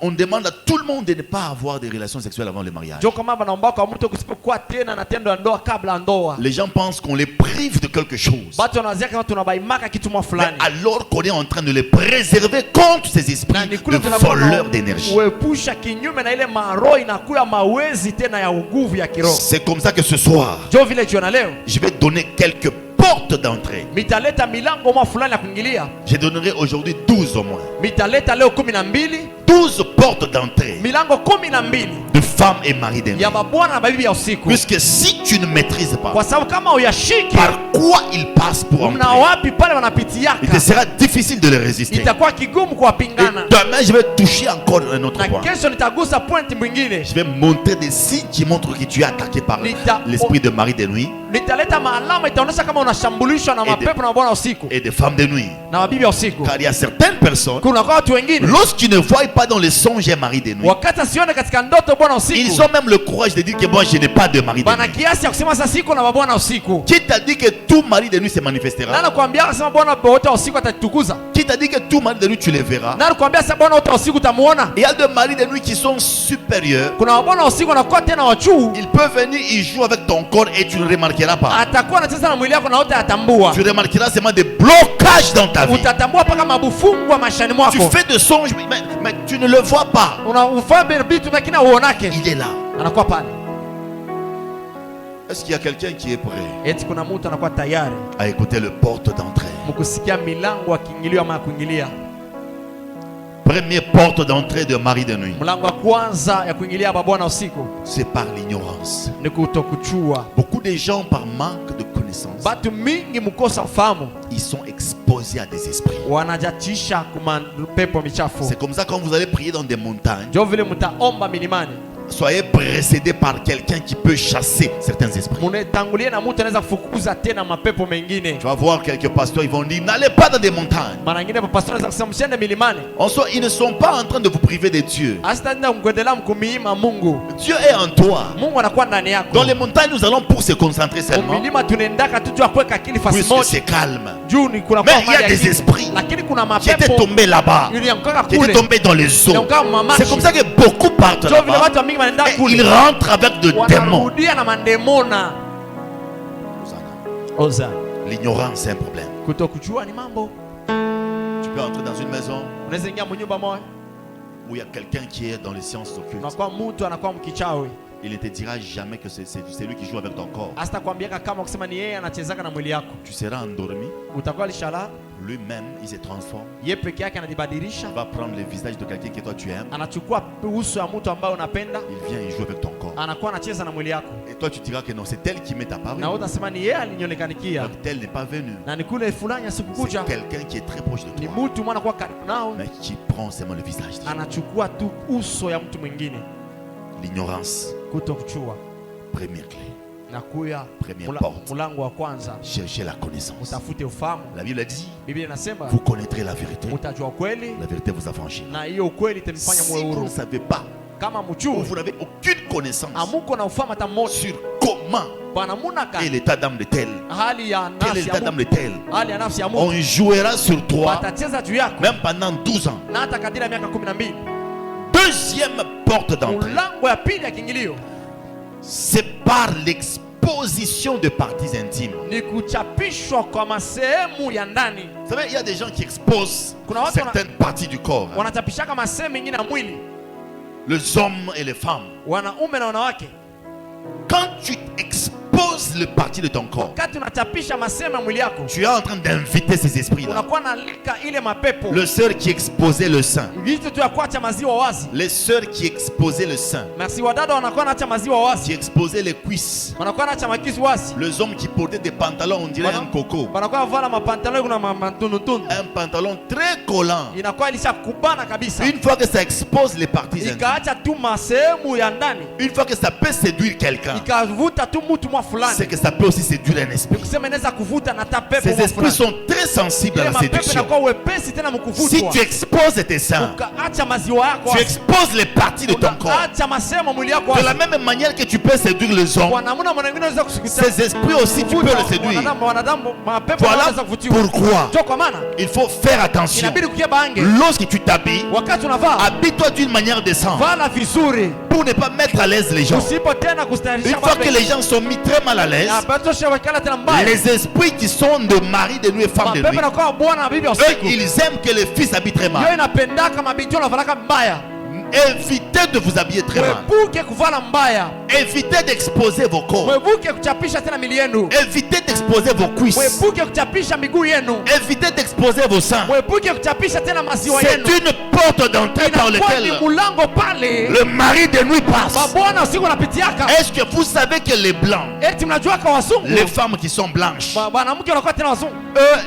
on demande à tout le monde de ne pas avoir des relations sexuelles avant le mariage. Ndio kama wanaomba kwa mtu kusipokuwa tena na tendo la ndoa kabla ya ndoa. Les gens pensent qu'on les prive de quelque chose. Watu wanazia kama tunabaimaka kitu mwa Mais fulani. alors qu'on est en train de les préserver contre ces esprits de voleurs d'énergie. Kuepusha kinyume na ile maroho inakuwa mawezi tena ya nguvu ya kiroho. C'est comme ça que ce soir, Ndio vile jiona leo je vais donner quelques portes d'entrée. mitaleta milango mwa fulani ya kuingilia. Je donnerai aujourd'hui 12 au moins. Mitaleta leo 12 12 portes d'entrée milango 12 de femmes et maris d'ennemis. ya mabwana na mabibi ya usiku. Puisque si tu ne maîtrises pas Kwa sababu kama uyashiki par quoi ils passent pour mna entrer, wapi pale il te wanapitiaka, sera difficile de les résister. itakuwa kigumu Et kuwapingana. demain, je vais toucher encore un autre Na point. kesho nitagusa point mwingine. Je vais montrer des signes qui montrent que tu es attaqué par l'esprit de mari de nuit Nitaleta maalama itaonyesha kama unashambulishwa na mapepo na bwana usiku et de femmes de nuit. na mabibi ya usiku. Car il y a certaines personnes, Kuna kwa watu wengine lorsqu'ils ne voient pas dans les songes un mari de nuit, wakati sione katika ndoto bwana ils usiku, ont même le courage de dire que moi je n'ai pas de mari de bana nuit. kiasi ya kusema sasa siku na bwana usiku. Qui t'a dit que tout mari de nuit se manifestera? Nani kwambia akasema bwana wote wa usiku atatukuza? Qui t'a dit que tout mari de nuit tu les verras? Nani kwambia sasa bwana wote wa usiku utamuona? Il y a des maris de nuit qui sont supérieurs. Kuna bwana usiku wanakuwa tena wachuu, Ils peuvent venir, ils jouent avec ton corps et tu ne remarqueras pas. atakuwa anacheza na mwili wako na wote atambua. Tu remarqueras seulement des blocages dans ta vie. Utatambua paka mabufungwa maishani Tu mwako. fais des songes, mais tu ne le vois pas. Unafanya vitu lakini uonake. Il est là. Anakuwa pale. Est-ce qu'il y a quelqu'un qui est prêt Eti kuna mtu anakuwa tayari à écouter le porte d'entrée? mkusikia milango ya kiingilio ama kuingilia. Première porte d'entrée de mari de nuit, Mlango wa kwanza ya kuingilia hapa bwana usiku c'est par l'ignorance. ni kutokuchua. Beaucoup de gens, par manque de connaissance, Batu mingi mkosa ufahamu ils sont exposés à des esprits. wanajatisha kuma pepo michafu. C'est comme ça quand vous allez prier dans des montagnes, Ndio vile mtaomba milimani, soyez précédés par quelqu'un qui peut chasser certains esprits. munetangulie na mtu anaweza kufukuza tena mapepo mengine. Tu vas voir quelques pasteurs, ils vont dire n'allez pas dans des montagnes. Mara nyingine pastor anaweza kusema msiende milimani. En soi, ils ne sont pas en train de vous priver de Dieu. Asitaenda mkuendelea mkumiima Mungu. Dieu est en toi. Mungu anakuwa ndani yako. Dans les montagnes, nous allons pour se concentrer seulement, Milima tunaendaka tu jua kuweka akili fasi puisque moja. c'est calme. Juu ni kuna Mais kwa il y a mali des akili. esprits Lakini kuna qui étaient mapepo tombés là-bas, ilianguka qui étaient kule. tombés dans les eaux. Ilianguka mamachi. C'est comme ça que beaucoup partent Ndio vile là-bas watu wa mingi wanaenda et ils kule. rentrent avec de démons. Wanarudia na mandemona. Oza. L'ignorance, c'est un problème. Kutokujua ni mambo. Tu peux entrer dans une maison Unaweza ingia mnyumba moja où il y a quelqu'un qui est dans les sciences occultes. unakuwa mtu anakuwa mkichawi. Il ne te dira jamais que c'est lui qui joue avec ton corps. Hasta kwambiaka kama kusema ni yeye anachezaka na mwili yako. Tu seras endormi, Utakuwa lishala lui-même, il se transforme. Ye peke yake Il anajibadilisha, va prendre le visage de quelqu'un que toi tu aimes. anachukua uso ya mtu ambaye unapenda, Il vient et joue avec ton corps. anakuwa anacheza na mwili yako, Et toi tu diras que non, c'est elle qui m'est apparue. na wewe utasema ni yeye alinionekanikia, Donc tel n'est pas venu. na ni kule fulani C'est asikukuja, quelqu'un qui est très proche de ni toi, mtu mwana kwa karibu nao, mais qui prend seulement le visage. anachukua tu uso ya mtu mwingine. L'ignorance, Kutokuchua première clé. na kuya Première porte. mulango wa kwanza, Cherchez la connaissance. utafute ufahamu. La Bible a dit, Biblia inasema vous connaîtrez la vérité. utajua ukweli, La vérité vous affranchit. na hiyo ukweli itamfanya Si muwe vous ne huru. savez pas, Kama ou mchuu vous n'avez aucune connaissance amuko na ufahamu hata mmoja sur comment bwana munaka est l'état d'âme de tel, hali ya quel est nafsi l'état ya d'âme de mtu, tel, hali ya nafsi ya mtu, on jouera sur toi watacheza juu yako même pendant 12 ans. na hata kadiri ya miaka 12. Deuxième porte d'entrée, Mlango ya pili ya kiingilio c'est par l'exposition de parties intimes. ni kuchapishwa kwa masehemu ya ndani. Vous savez, il y a des gens qui exposent Kuna watu certaines parties du corps. Wanachapishaka masehemu mengine ya mwili, Les hommes et les femmes. wanaume na wanawake. Quand tu exposes le parti de ton corps, Wakati unachapisha masehemu ya mwili yako, tu es en train d'inviter ces esprits-là. unakuwa nalika ile mapepo, Les sœurs qui exposaient le sein. vitu tu ya kuacha maziwa wazi. Les sœurs qui exposaient le sein. Merci, wadada wanakuwa naacha maziwa wazi, Qui exposaient les cuisses. wanakuwa naacha makisi wazi, Les hommes qui portaient des pantalons, on dirait un coco. wanakuwa vala mapantalo kuna matunutunu, Un pantalon très collant. inakuwa ilishakubana kabisa, Une fois que ça expose les parties intimes, ikaacha tu masehemu ya ndani, une fois que ça peut séduire quelqu'un, ikavuta tu mtu mwa c'est fulani, que ça peut aussi séduire un esprit. kusema inaweza kuvuta na ta pepo Ces mwa esprits fulani. sont très sensibles à Ile la mapepo séduction. inakuwa wepesi tena Si mkuvutwa, tu exposes tes seins, ukaacha maziwa yako tu wazi, exposes les parties de ton corps. ukaacha masehemu ya mwili yako De la wazi. même manière que tu peux séduire les hommes, Kwa namna mwingine unaweza kusikiza ces esprits aussi tu peux les séduire. wanadamu, mapepo Voilà wanaweza kuvutiwa. pourquoi Ndio kwa maana il faut faire attention. inabidi kukia bange Lorsque tu t'habilles, wakati unavaa, habille-toi d'une manière décente vala vizuri, pour ne pas mettre à l'aise les gens. usipo tena Une kustahilisha fois que les gens sont mis très mal à l'aise, tena mbaya. les esprits qui sont de mari de nuit et femme de Mapepo nuit, yanakuwa bwana na bibi eux, usiku. ils aiment que les fils habillent très Hiyo mal. inapendaka mabinti wanavalaka mbaya. Évitez de vous habiller très mal. Mwepuke kuvala mbaya, Évitez d'exposer vos corps. mwepuke kuchapisha tena mili yenu, Évitez d'exposer vos cuisses. mwepuke kuchapisha miguu yenu, Évitez d'exposer vos seins. mwepuke kuchapisha tena maziwa C'est yenu. une porte d'entrée par Inakuwa ni laquelle mulango pale le mari de nuit passe. babwana usiku wanapitiaka. Est-ce que vous savez que les blancs, Eti mnajuaka wazungu, les femmes qui sont blanches, wanamke wanakuwa tena wazungu, eux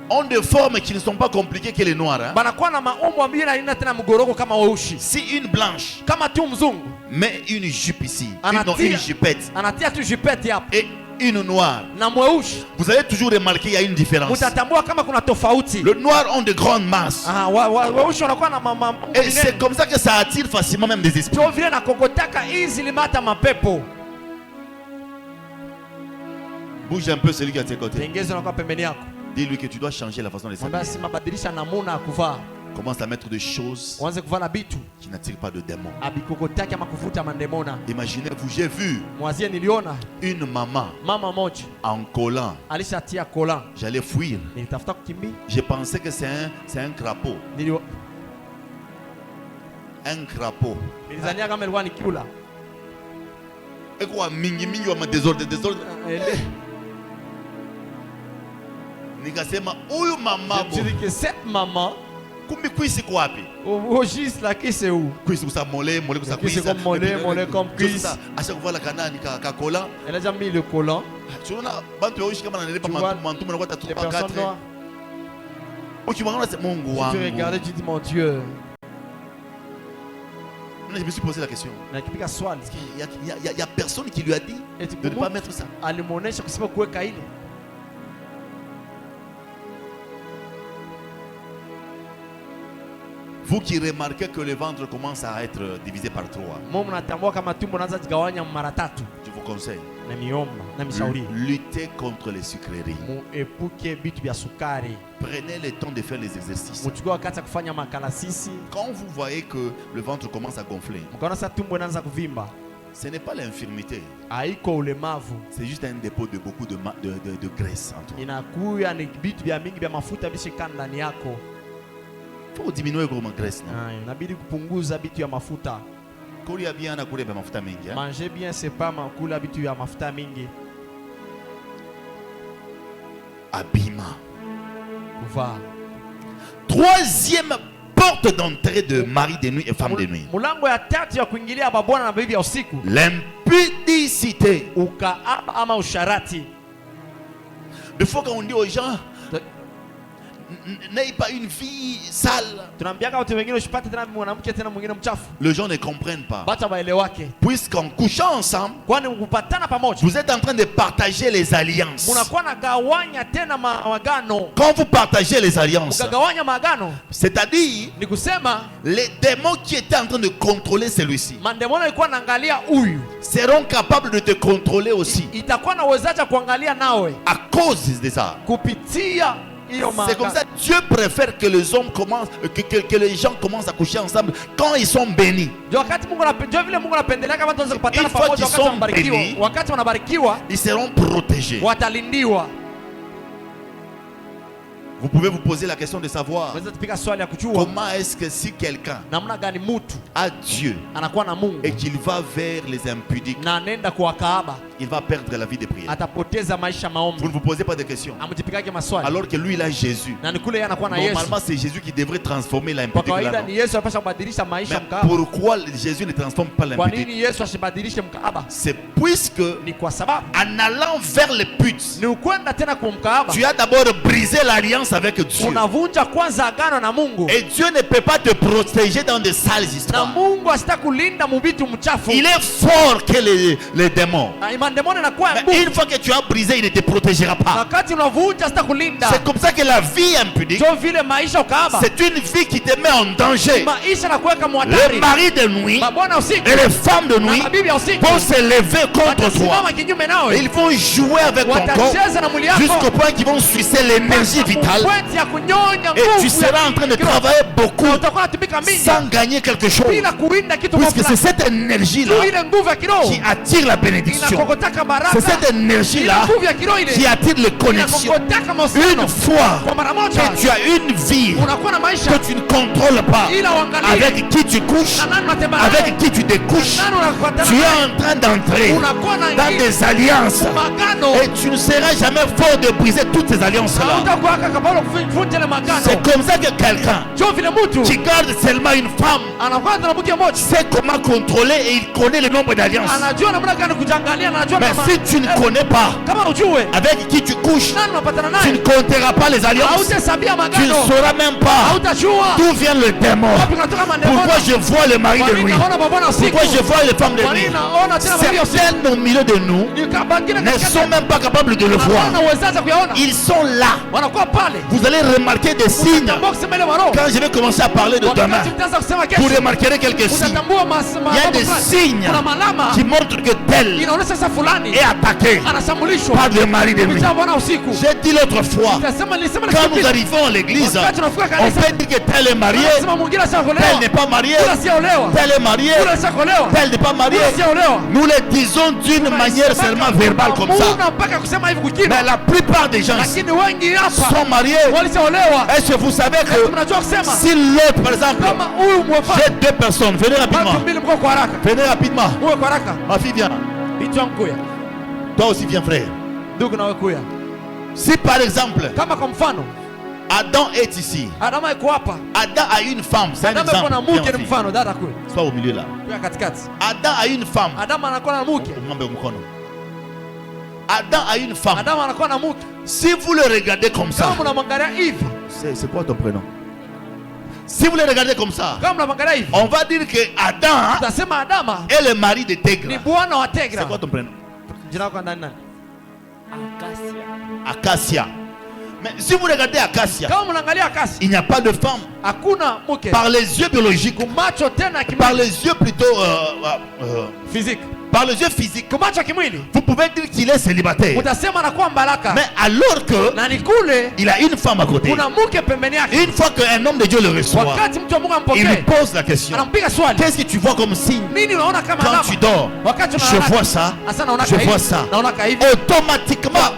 ont des formes qui ne sont pas compliquées que les noirs. Hein? banakuwa na maumbo ambayo haina tena mgoroko kama weushi. Si une blanche Kama tu mzungu met une jupe ici, Anatia. une jupette, anatia tu jipeti hapo et une noire, na mweushi, vous avez toujours remarqué qu'il y a une différence. utatambua kama kuna tofauti. Le noir ont de grandes masses. Ah, weushi wanakuwa na mama Et c'est comme ça que ça attire facilement même des esprits. ndio vile na kokotaka hizi limata mapepo. Bouge un peu celui qui est à tes côtés. Tengezo nakuwa pembeni yako, Dis-lui que tu dois changer la façon de mwambie s'habiller. si mabadilisha namuna ya kuvaa, Commence à mettre des choses uanze kuvala bitu qui n'attirent pas de démons. abikokotaki ama kuvuta mandemona. Imaginez-vous, j'ai vu Mwazie niliona une maman mama moja en collant. alishatia kola, J'allais fuir. nilitafuta kukimbia, Je pensais que c'est un crapaud. Un crapaud. nilizania kama ilikuwa ni kiula. Et quoi, mingi mingi wa désordre. Nikasema huyu mama Je me dis que cette maman kumbi kuisi kwa wapi? au juste là qui c'est où? Kuisi kusa mole kusa Kuisi kuisa. comme mole comme kuisi. Sasa acha kuvala kanani ka kola. Elle a déjà mis le collant. Tunaona bantu weushi kama nanelepa Tu vois, mantu mnakuwa Les 3 personnes 4. noires, Ukimwangalia c'est Mungu tu wangu. regardes, tu dis mon Dieu. Je me suis posé la question. Na kipika swali. Il y a personne qui lui a dit Eti de ne pas mettre ça. alimuonesha kusema kuweka ile. Vous qui remarquez que le ventre commence à être divisé par 3, Mungu natambua kama tumbo naanza kugawanya mara tatu. je vous conseille, Na miomba, na mishauri. luttez contre les sucreries. Muepuke vitu vya sukari. Prenez le temps de faire les exercices. Mchukue wakati ya kufanya makalasisi. Quand vous voyez que le ventre commence à gonfler, Mkaona sasa tumbo inaanza kuvimba. ce n'est pas l'infirmité, Haiko ulemavu. c'est juste un dépôt de beaucoup de graisse en toi. Inakuya ni vitu vya mingi vya mafuta vishikana ndani yako. Il faut diminuer vraiment graisse. Non? Inabidi kupunguza vitu ya mafuta. Kolia bien na kule mafuta mengi. Manger bien c'est pas makula vitu ya mafuta mingi. Habillement. kuvaa. Troisième porte d'entrée de mari de nuit et femme de nuit. Mulango ya tatu ya kuingilia mabwana na bibi ya usiku. L'impudicité. Ukaaba ama usharati. Des fois quand on dit aux gens, n'ayez pas une vie sale, les gens ne comprennent pas. Puisqu'en couchant ensemble, vous êtes en train de partager les alliances. Quand vous partagez les alliances, c'est-à-dire les démons qui étaient en train de contrôler celui-ci seront capables de te contrôler aussi à cause de ça. C'est comme ça que Dieu préfère que les hommes commencent, que les gens commencent à coucher ensemble quand ils sont bénis. Une fois qu'ils sont bénis, ils seront protégés. Vous pouvez vous poser la question de savoir comment est-ce que si quelqu'un a Dieu et qu'il va vers les impudiques, il va perdre la vie de prière. Vous ne vous posez pas de questions. Alors que lui il a Jésus. Normalement c'est Jésus qui devrait transformer l'impudique. Mais pourquoi Jésus ne transforme pas l'impudique? C'est puisque en allant vers les putes, tu as d'abord brisé l'alliance avec Dieu. Et Dieu ne peut pas te protéger dans de sales histoires. Il est fort que les démons. Mais une fois que tu as brisé, il ne te protégera pas. C'est comme ça que la vie impudique, c'est une vie qui te met en danger. Les maris de nuit et les femmes de nuit vont se lever contre toi. Ils vont jouer avec ton corps jusqu'au point qu'ils vont sucer l'énergie vitale. Et tu seras en train de travailler beaucoup sans gagner quelque chose. Puisque c'est cette énergie-là qui attire la bénédiction. C'est cette énergie-là qui attire les connexions. Une fois que tu as une vie que tu ne contrôles pas, avec qui tu couches, avec qui tu découches, tu es en train d'entrer dans des alliances. Et tu ne seras jamais fort de briser toutes ces alliances-là. C'est comme ça que quelqu'un qui garde seulement une femme sait comment contrôler et il connaît le nombre d'alliances. Mais si tu ne connais pas avec qui tu couches, tu ne compteras pas les alliances. Tu ne sauras même pas d'où vient le démon. Pourquoi je vois le mari de nuit? Pourquoi je vois les femmes de nuit? Certains au milieu de nous ne sont même pas capables de le voir. Ils sont là. Vous allez remarquer des signes. Quand je vais commencer à parler de demain, vous remarquerez quelques signes. Il y a des signes qui montrent que tel est attaqué par le mari de nuit. J'ai dit l'autre fois, quand nous arrivons à l'église, on peut dire que tel est marié, tel n'est pas marié, tel est marié, tel n'est pas marié. Nous le disons d'une manière seulement verbale comme ça. Mais la plupart des gens sont mariés. Est-ce que vous savez que si l'autre, par exemple, j'ai deux personnes, venez rapidement. Venez rapidement. Ma fille vient. Toi aussi viens frère. Si par exemple Adam est ici, Adam a une femme, c'est un exemple. C'est pas au milieu là. Adam a une femme. Adam a une femme. Si vous le regardez comme ça, c'est quoi ton prénom? Si vous le regardez comme ça, on va dire que Adam est le mari de Tègre. C'est quoi ton prénom? Acacia. Mais si vous regardez Acacia, il n'y a pas de femme. Par les yeux biologiques, par les yeux plutôt physiques. Par les yeux physiques, vous pouvez dire qu'il est célibataire. Mais alors que il a une femme à côté, une fois qu'un homme de Dieu le reçoit, il lui pose la question: qu'est-ce que tu vois comme signe quand tu dors? Je vois ça, je vois ça. Automatiquement,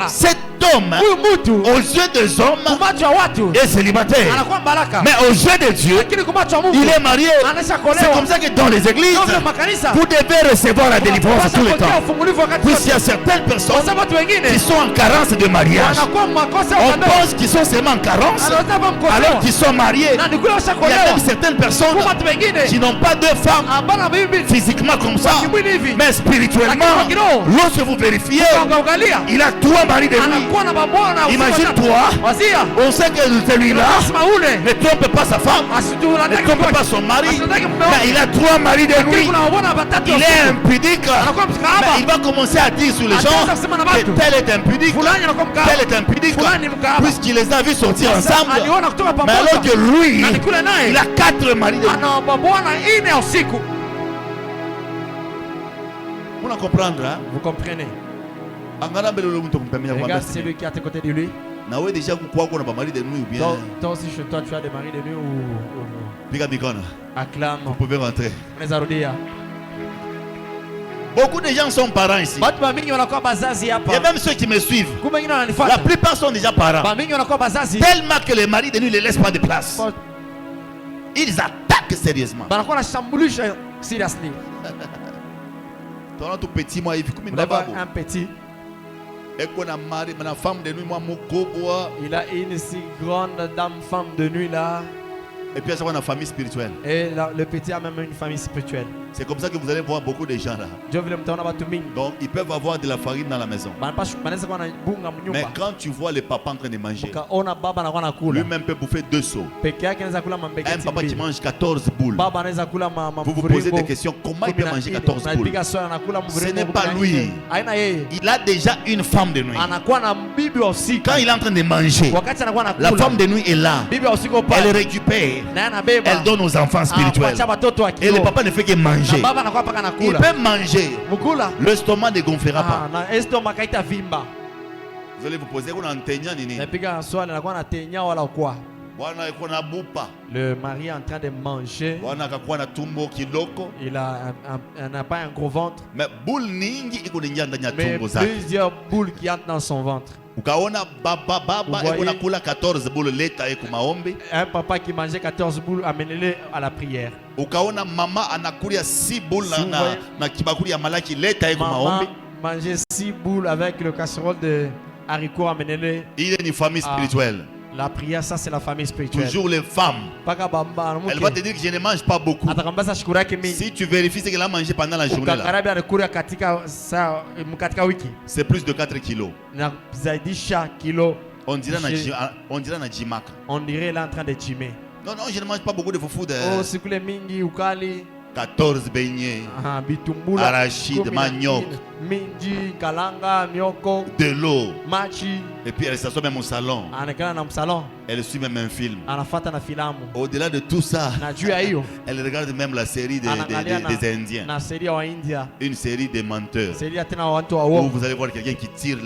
cette cet homme, huyu mtu aux yeux des hommes, kwa macho ya watu est célibataire. anakuwa baraka, Mais aux yeux de Dieu, lakini kwa macho ya Mungu il est marié. anaisha C'est kuolewa. comme ça que dans les églises, Ndio vile makanisa vous devez recevoir la délivrance tout le temps. ufungulivu wakati Puisqu'il y wote. a certaines personnes Kwa sababu watu wengine qui sont en carence de mariage. wanakuwa makosa ya On ndoa, pense qu'ils sont seulement en carence anaweza kuwa mkosewa alors qu'ils sont mariés. na ni kule Il y a washakuolewa. même certaines personnes Kwa watu wengine qui n'ont pas de femmes ambao bibi physiquement comme ça, kimwili hivi, mais spirituellement, lorsque vous vérifiez, ukaangalia il a 3 maris de nuit. anakuwa na babona. Imagine-toi, wazia on sait que celui-là lazima ule ne trompe pas sa femme, ne asitulaki trompe pas son mari, asitulaki mume mais il a 3 maris de nuit. kuna babona batatu Il est impudique. anakuwa Mais mkahaba, il va commencer à dire sur les gens ataanza kusema na que watu tel est impudique, fulani anakuwa mkahaba, tel est impudique, fulani mkahaba, puisqu'il les a vus sortir ensemble. aliona kutoka Mais alors pamoja que lui, na nikule il naye a 4 maris de nuit. ana babona 4 ya usiku. Pour comprendre, hein? Vous comprenez? Regarde Regarde celui qui est à côté de lui. déjà pas mari de nuit ou bien. Toi aussi chez toi tu as des maris de nuit ou acclame. Vous pouvez rentrer. Unaweza rudia. Beaucoup de gens sont parents ici. Watu mingi wanakuwa bazazi Il y a hapa. même ceux qui me suivent. Kumbe wengine La wananifuata. plupart sont déjà parents. Ba mingi wanakuwa bazazi. Tellement que les maris de nuit ne laissent pas de place. Ils attaquent sérieusement. Banakuwa nashambulisha seriously. Tu as tout petit moi hivi kumi Vous na avez babu. un petit. Eko na mari na femme de nuit moi mokobwa. Il a une si grande dame femme de nuit là. Et puis ça va dans la famille spirituelle. Et le petit a même une famille spirituelle. C'est comme ça que vous allez voir beaucoup de gens là. Dieu vile mtaona watu mingi. Donc ils peuvent avoir de la farine dans la maison. Banaweza kuwa na bunga Mais mnyumba. quand tu vois le papa en train de manger, Ukaona baba anakuwa nakula. lui-même peut bouffer 2 seaux. Peke yake anaweza kula Un mambegeti papa qui mbili. mange 14 boules. Baba anaweza kula Vous vous posez des questions. Comment il peut manger 14 boules? Ce n'est pas lui. Aina yeye. Il a déjà une femme de nuit. Anakuwa na bibi wa usiku. Quand il est en train de manger, Wakati anakuwa la nakula. femme de nuit est là. Bibi wa usiku Elle pale. récupère. Na anabeba. Elle donne aux enfants spirituels. Anakuacha watoto wa Et kiroho. le papa ne fait que Na manger. baba anakuwa paka Il nakula. peut manger. Mukula. L'estomac ne gonflera pas. Na estomach haita vimba. Vous allez vous poser kuna ntenya nini? Napiga swali anakuwa anatenya wala kwa. Bwana yuko na bupa. Le mari est en train de manger. Bwana akakuwa na tumbo kiloko. Il n'a pas un gros ventre. Mais boule ningi iko ningia ndani ya Mais tumbo zake. plusieurs boules qui entrent dans son ventre. Ukaona baba Vous voyez? iko nakula 14 boules leta eko maombi. Un papa qui mangeait 14 boules, amenez-le à la prière. Ukaona mama anakulia 6 boules Si vous voyez? na kibakuli ya malaki leta eko Maman maombi. mangeait 6 boules avec le casserole de haricots, amenez-le. Il est une famille Ah. spirituelle. La prière, ça c'est la famille spirituelle. Toujours les femmes. Paka bamba, Elle va te dire que je ne mange pas beaucoup. atakambasa shukuru yake mingi. Si tu vérifies ce qu'elle a mangé pendant la journée là, Ukakarabi alikula katika wiki c'est plus de 4 kilos. na zaidisha kilo. On dirait Je- na jimaka. On dirait là en train de chimer. Non, non, je ne mange pas beaucoup de foufou. De Oh, sikule mingi ukali. 14 beignets, Bitumbula, arachide, 14, manioc, minji, kalanga, mioko, de l'eau. machi. Et puis elle s'assoit même au salon. Anakaa na msalon, Elle suit même un film. anafuata na filamu. Au-delà de tout ça, Na juu ya hiyo elle regarde même la série anaangalia des Indiens. na seria wa India, Une série de menteurs. seria tena wa watu wa Où uongo. vous allez voir quelqu'un qui tire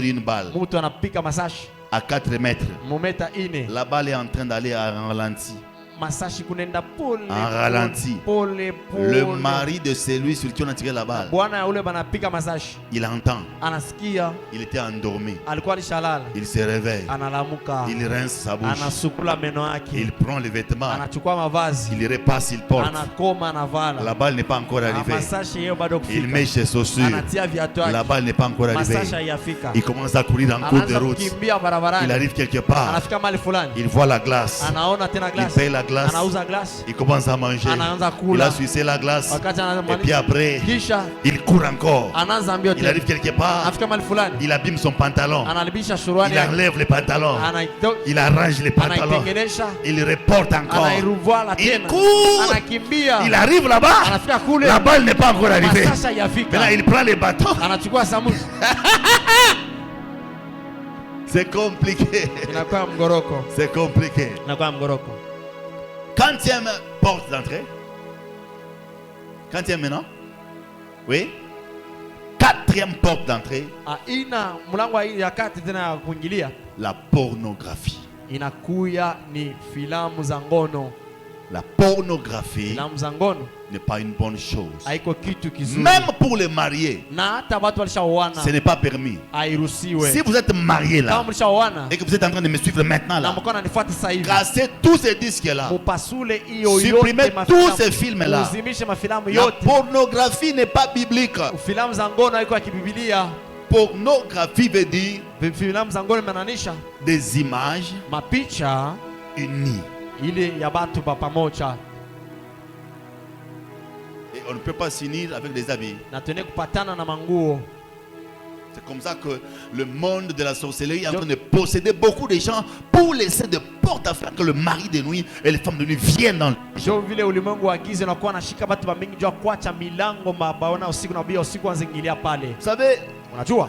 une balle Mtu anapika masashi à 4 mètres. mumeta ine, La balle est en train d'aller en ralenti. masashi kunenda pole En ralenti. pole pole. Le mari de celui sur qui on a tiré la balle, Bwana ya ule banapika masashi, il entend. anasikia Il était endormi. alikuwa alishalala, Il se réveille. analamuka, Il rince sa bouche. anasukula meno yake, Il prend les vêtements. anachukua mavazi, Il repasse, il porte. anakoma, anavala. La balle n'est pas encore arrivée. Masashi hiyo bado Il kufika, met ses chaussures. anatia viatu La yake, balle n'est pas encore arrivée. masashi haiyafika, Il commence à courir en cours de anaanza route. kukimbia Il barabarani, arrive quelque part. anafika mahali fulani, Il voit la glace. anaona tena Il glasi, paye la glace. anauza glasi, Il commence à manger. anaanza Il kula. a sucé la glace. Wakati Et puis après, kisha il court encore. anaanza mbio Il tena, arrive quelque part. anafika mahali fulani, Il abîme son pantalon. analibisha suruali Il yake, enlève les pantalons. anaito- Il arrange les pantalons. anaitengenesha, Il reporte encore. anairuvala Il tena, court. anakimbia, Il arrive là-bas. anafika kule, La balle n'est pas encore arrivée. masashi Maintenant, haiyafika, il prend les bâtons. anachukua samusi, C'est compliqué. inakuwa mgoroko, C'est compliqué. inakuwa mgoroko. Quantième porte d'entrée? Quantième maintenant? Oui. 4e porte d'entrée, Ina mlango wa ya kati tena ya kuingilia la pornographie. inakuya ni filamu za ngono. La pornographie filamu za ngono n'est pas une bonne chose. haiko kitu kizuri. Même pour les mariés, Na hata watu walishaoana ce n'est pas permis. hairuhusiwe. Si vous êtes marié Kama là mlishaoana et que vous êtes en train de me suivre maintenant na là, mko nanifuata sasa hivi, cassez tous ces disques là. mupasule hiyo Supprimez yote tous mafilamu. ces films là. Uzimishe mafilamu La yote. pornographie n'est pas biblique. Filamu za ngono haiko ya kibibilia. Pornographie veut dire Filamu za ngono imaanisha des images mapicha unies. ile ya batu ba pamoja, Et on ne peut pas s'unir avec des habits. na tuende kupatana na manguo. C'est comme ça que le monde de la sorcellerie est en train de posséder beaucoup de gens pour laisser de porte à faire que le mari de nuit et les femmes de nuit viennent dans le... Jo vile ulimwengu wa giza unakuwa nashika batu ba mingi jua kuacha milango mabaona usiku na bia usiku anzingilia pale. Vous savez, Unajua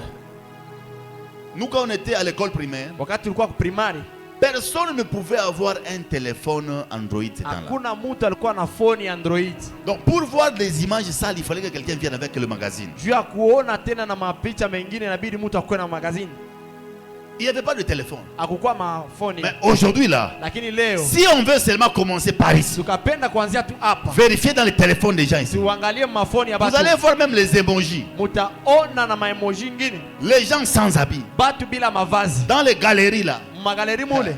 nous quand on était à l'école primaire, wakati tulikuwa kuprimari personne ne pouvait avoir un téléphone Android ces temps-là. hakuna mtu alikuwa na phone ya Android. Donc pour voir des images sales, il fallait que quelqu'un vienne avec le magazine. Juu ya kuona tena na mapicha mengine inabidi mtu akuwe na magazini. Il n'y avait pas de téléphone. Hakukuwa mafoni. Mais aujourd'hui là, Lakini leo si on veut seulement commencer par ici, tukapenda kuanzia tu hapa, vérifiez dans les téléphones des gens ici. tuangalie mafoni ya Vous batu, allez voir même les emojis. mutaona na maemoji ngine Les gens sans habits. batu bila mavazi Dans les galeries là. magaleri mule.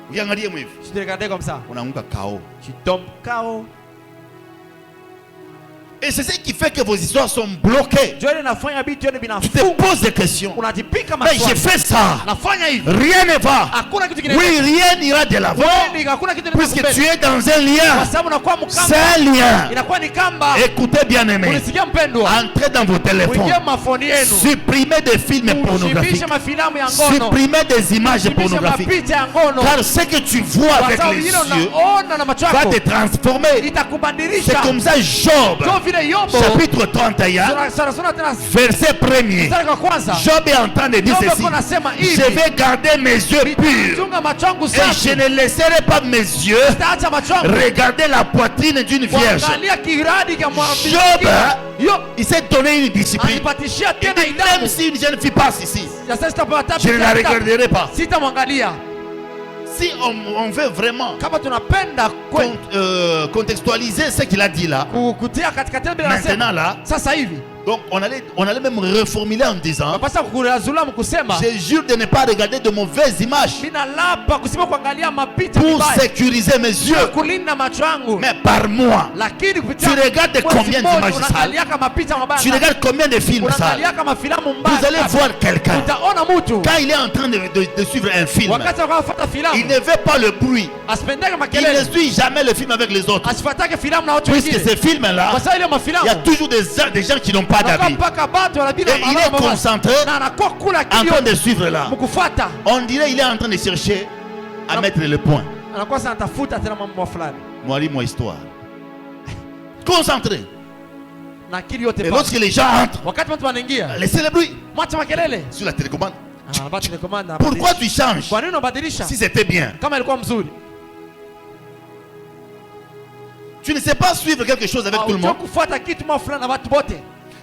Ukiangalia mwivi, Tu te regardes comme ça, unaanguka KO. tu tombes KO. Et c'est ce qui fait que vos histoires sont bloquées. Joile nafanya bitu yote Tu te binafunga. poses des questions. Unajipika Mais j'ai maswali. fait ça. Nafanya hivi. Rien ne va. Hakuna kitu kinaenda. Oui, rien n'ira de l'avant. Wewe hakuna kitu Puisque kinaenda. tu es dans un Kwa lien. sababu unakuwa C'est mkamba. un lien. Inakuwa ni kamba. Écoutez bien aimé. Unisikia mpendwa? Entrez dans vos téléphones. Uingie mafoni yenu. Supprimez des films pornographiques. Ushibishe mafilamu ya ngono. Supprimez des images Ushibishe pornographiques. mapicha ya ngono. Car ce que tu vois Kwa avec sababu les hilo yeux unaona na macho va yako te transformer. itakubadilisha. C'est comme ça Job, Ndio vile Yobo. chapitre 31, Sana tena verset 1er. mstari wa kwanza. Job est en train de dire Job ceci. yuko anasema hivi. Je vais garder mes yeux purs Chunga macho yangu et safi. je ne laisserai pas mes yeux Sitaacha macho yangu regarder la poitrine d'une vierge. kuangalia kiradi kama Job, Yo, il s'est donné une discipline. alipatishia Il tena dit, idamu. même si une jeune fille passe ici, Sasa sitapata je ne la regarderai pas. sitamwangalia. Si on veut vraiment Kama tunapenda contextualiser ce qu'il a dit là, kutia katikati bila maintenant nasema là, sasa hivi donc on allait même reformuler en disant, napasa kukurazula mkusema je jure de ne pas regarder de mauvaises images mina lapa kusema kuangalia mapicha pour vibaya sécuriser mes yeux. kulinda macho yangu, Mais par moi, lakini kupitia tu regardes mwezi combien mmoja d'images sales? unaangaliaka mapicha mabaya Tu sana. regardes combien de films sales? Unaangaliaka mafilamu mbaya Vous allez sana. voir quelqu'un, Utaona mtu quand il est en train de suivre un film, wakati anafuata il filamu ne veut pas le bruit. asipendeke Il ne makelele, suit jamais le film avec les autres. asifuatake filamu na watu Puisque wengine, ces films-là, kwa sababu ile il y a mafilamu toujours des gens qui n'ont pas anakuwa d'avis. mpaka batu wanabidi Et il est concentré na anakuwa kula en kilio train de suivre là. mkufuata, On dirait qu'il est en train de chercher à mettre le point. anakuwa sana tafuta tena mambo fulani Mwalimu wa histoire. Concentré. na akili yote Et pa. lorsque les gens entrent, Wakati watu wanaingia laissez le bruit mwacha makelele, sur la télécommande. batu ni komanda. Pourquoi tu changes Kwa nini unabadilisha si c'était bien? kama ilikuwa mzuri? Tu ne sais pas suivre quelque chose avec tout le Haujua monde. kufuata kitu mwa fulani na watu wote.